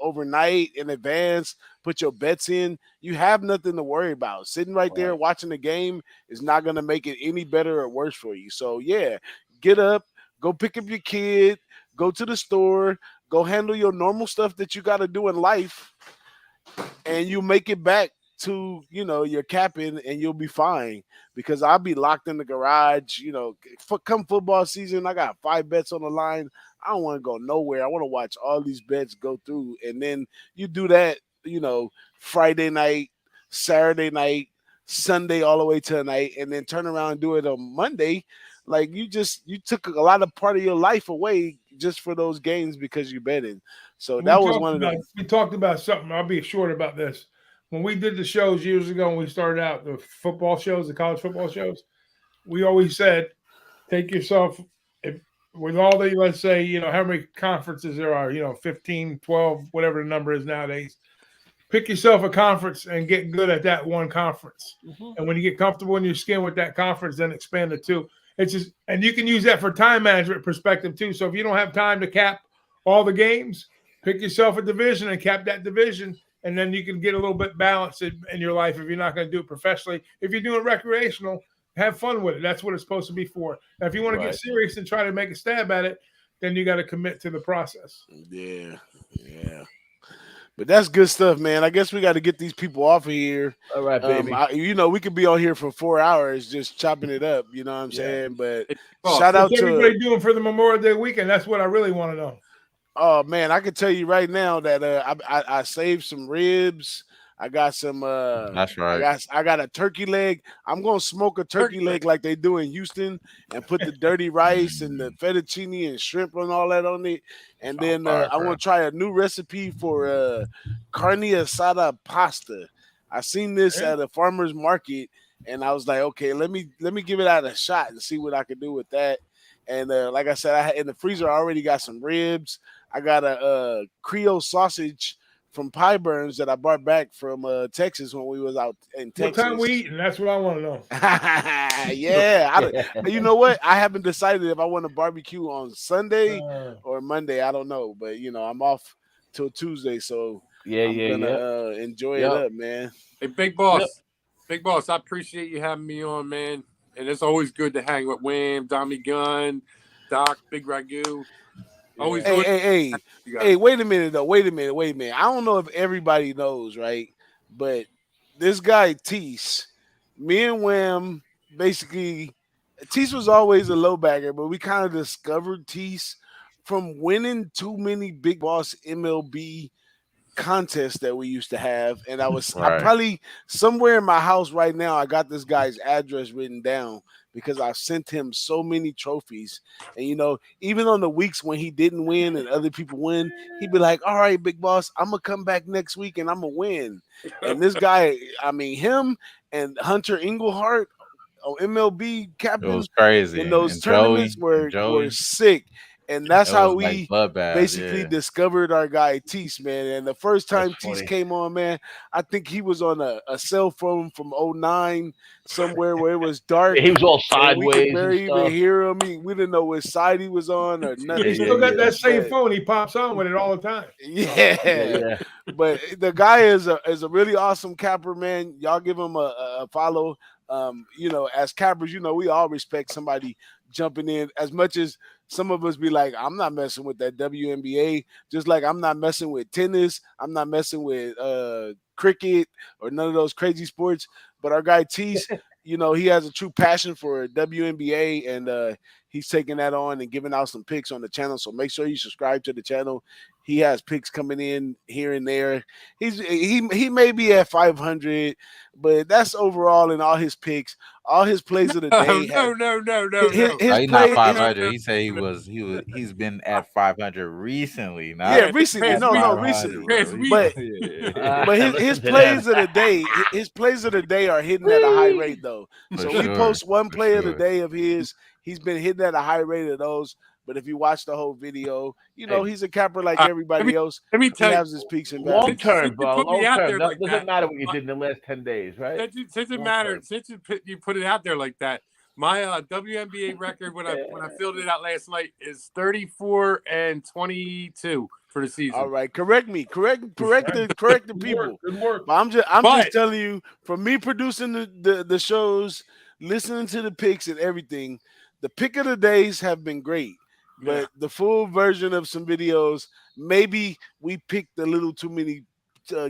overnight in advance, put your bets in, you have nothing to worry about. Sitting right there watching the game is not going to make it any better or worse for you. So, yeah, get up, go pick up your kid, go to the store, go handle your normal stuff that you got to do in life, and you make it back to your capping, and you'll be fine. Because I'll be locked in the garage. Come football season, I got 5 bets on the line. I don't want to go nowhere. I want to watch all these bets go through, and then you do that. Friday night, Saturday night, Sunday, all the way to the night, and then turn around and do it on Monday. Like you took a lot of part of your life away just for those games because you betted. So that was one of the. We talked about something. I'll be short about this. When we did the shows years ago, when we started out the football shows, the college football shows, we always said, take yourself with all the, let's say, how many conferences there are, 15, 12, whatever the number is nowadays. Pick yourself a conference and get good at that one conference. Mm-hmm. And when you get comfortable in your skin with that conference, then expand it too. It's just, and you can use that for time management perspective too. So if you don't have time to cap all the games, pick yourself a division and cap that division. And then you can get a little bit balanced in your life if you're not going to do it professionally. If you're doing recreational, have fun with it. That's what it's supposed to be for. Now, if you want to get serious and try to make a stab at it, then you got to commit to the process. Yeah. But that's good stuff, man. I guess we got to get these people off of here. All right, baby. We could be on here for 4 hours just chopping it up. You know what I'm saying? But shout out to everybody doing for the Memorial Day weekend. That's what I really want to know. Oh man, I can tell you right now that I saved some ribs. I got some. That's right. I got a turkey leg. I'm gonna smoke a turkey leg like they do in Houston, and put the dirty rice and the fettuccine and shrimp and all that on it. And then I want to try a new recipe for carne asada pasta. I seen this at a farmer's market, and I was like, okay, let me give it out a shot and see what I can do with that. And like I said, in the freezer, I already got some ribs. I got a Creole sausage from Pie Burns that I brought back from Texas when we was out in Texas. What time we eating? That's what I want to know. Yeah. You know what? I haven't decided if I want to barbecue on Sunday or Monday. I don't know. But, I'm off till Tuesday. So I'm going to enjoy it up, man. Hey, Big Boss. Big Boss, I appreciate you having me on, man. And it's always good to hang with Wham, Tommy Gunn, Doc, Big Ragoo. Always hey, wait a minute, though. Wait a minute. I don't know if everybody knows, right? But this guy, Teece, me and Wham, basically, Teece was always a low bagger, but we kind of discovered Teece from winning too many Big Boss MLB contests that we used to have. And I probably somewhere in my house right now, I got this guy's address written down because I sent him so many trophies. And, even on the weeks when he didn't win and other people win, he'd be like, all right, Big Boss, I'm going to come back next week and I'm going to win. And this guy, him and Hunter Englehart on MLB captain, it was crazy. And those tournaments were sick. And that's how we basically discovered our guy Teece, man. And the first time Teece came on, man, I think he was on a cell phone from 2009 somewhere where it was dark. He was all sideways. We could barely even hear him. We didn't know which side he was on or nothing. He still got that same phone. He pops on with it all the time. Yeah. But the guy is a really awesome capper, man. Y'all give him a follow. As cappers, we all respect somebody jumping in as much as some of us be like, I'm not messing with that WNBA, just like I'm not messing with tennis. I'm not messing with cricket or none of those crazy sports. But our guy Teece, he has a true passion for WNBA, and he's taking that on and giving out some picks on the channel. So make sure you subscribe to the channel. He has picks coming in here and there. He may be at 500, but that's overall in all his picks, all his plays of the day. No. He's not 500. He said he's been at 500 recently. Recently. No, recently. But his plays of the day, are hitting at a high rate though. We post one play of the day of his. He's been hitting at a high rate of those. But if you watch the whole video, he's a capper like everybody else. Let me tell you, he has his peaks and valleys. Long term, bro. Long term. Doesn't matter what you did in the last 10 days, right? Since you put it out there like that, my WNBA record when I filled it out last night is 34-22. for the season. All right, correct the people. Good work. But I'm just telling you, from me producing the shows, listening to the picks and everything, the pick of the days have been great. But the full version of some videos, maybe we picked a little too many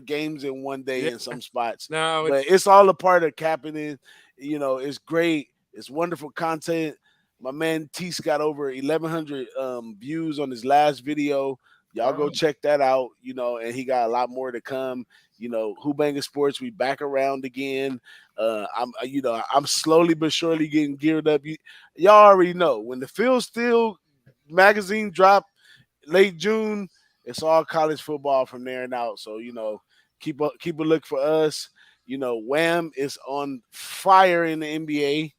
games in one day in some spots. No, but it's all a part of capping in. It's great. It's wonderful content. My man Teece got over 1,100 views on his last video. Y'all go check that out. And he got a lot more to come. Who Bangin Sports, we back around again. I'm slowly but surely getting geared up. Y'all already know when the Phil Steele magazine drop late June, it's all college football from there and out. So keep a look for us. Wham is on fire in the NBA,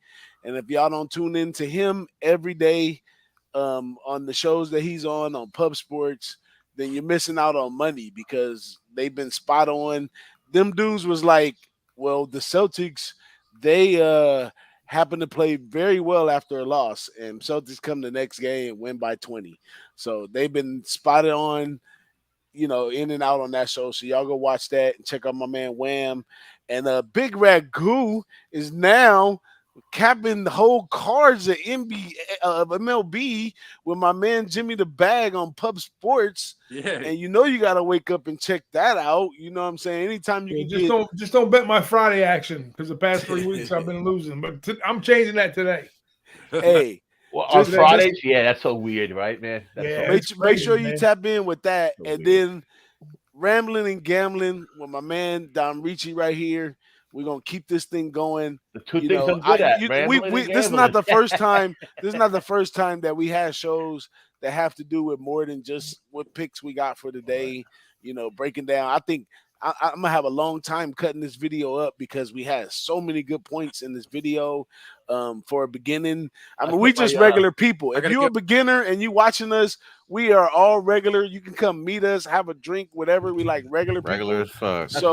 and if y'all don't tune in to him every day on the shows that he's on Pub Sports, then you're missing out on money because they've been spot on. Them dudes was like, well, the Celtics, they happen to play very well after a loss, and Celtics come the next game and win by 20. So they've been spotted on, in and out on that show. So y'all go watch that and check out my man Wham. And Big Ragoo is now capping the whole cards of MLB with my man Jimmy the Bag on Pub Sports. Yeah. And you got to wake up and check that out. You know what I'm saying? Anytime you can just don't bet my Friday action because the past 3 weeks I've been losing. But I'm changing that today. Hey. Well, on Fridays, that's so weird, right, man? Make sure you tap in with that. So and then rambling and gambling with my man Don Ricci right here. We're gonna keep this thing going. The two things I'm good at. This is not the first time. This is not the first time that we had shows that have to do with more than just what picks we got for the day. Breaking down. I think I'm gonna have a long time cutting this video up because we had so many good points in this video. For a beginning, we just regular people. If you're a beginner and you watching us, we are all regular. You can come meet us, have a drink, whatever. We like regular people. Regular as fuck. So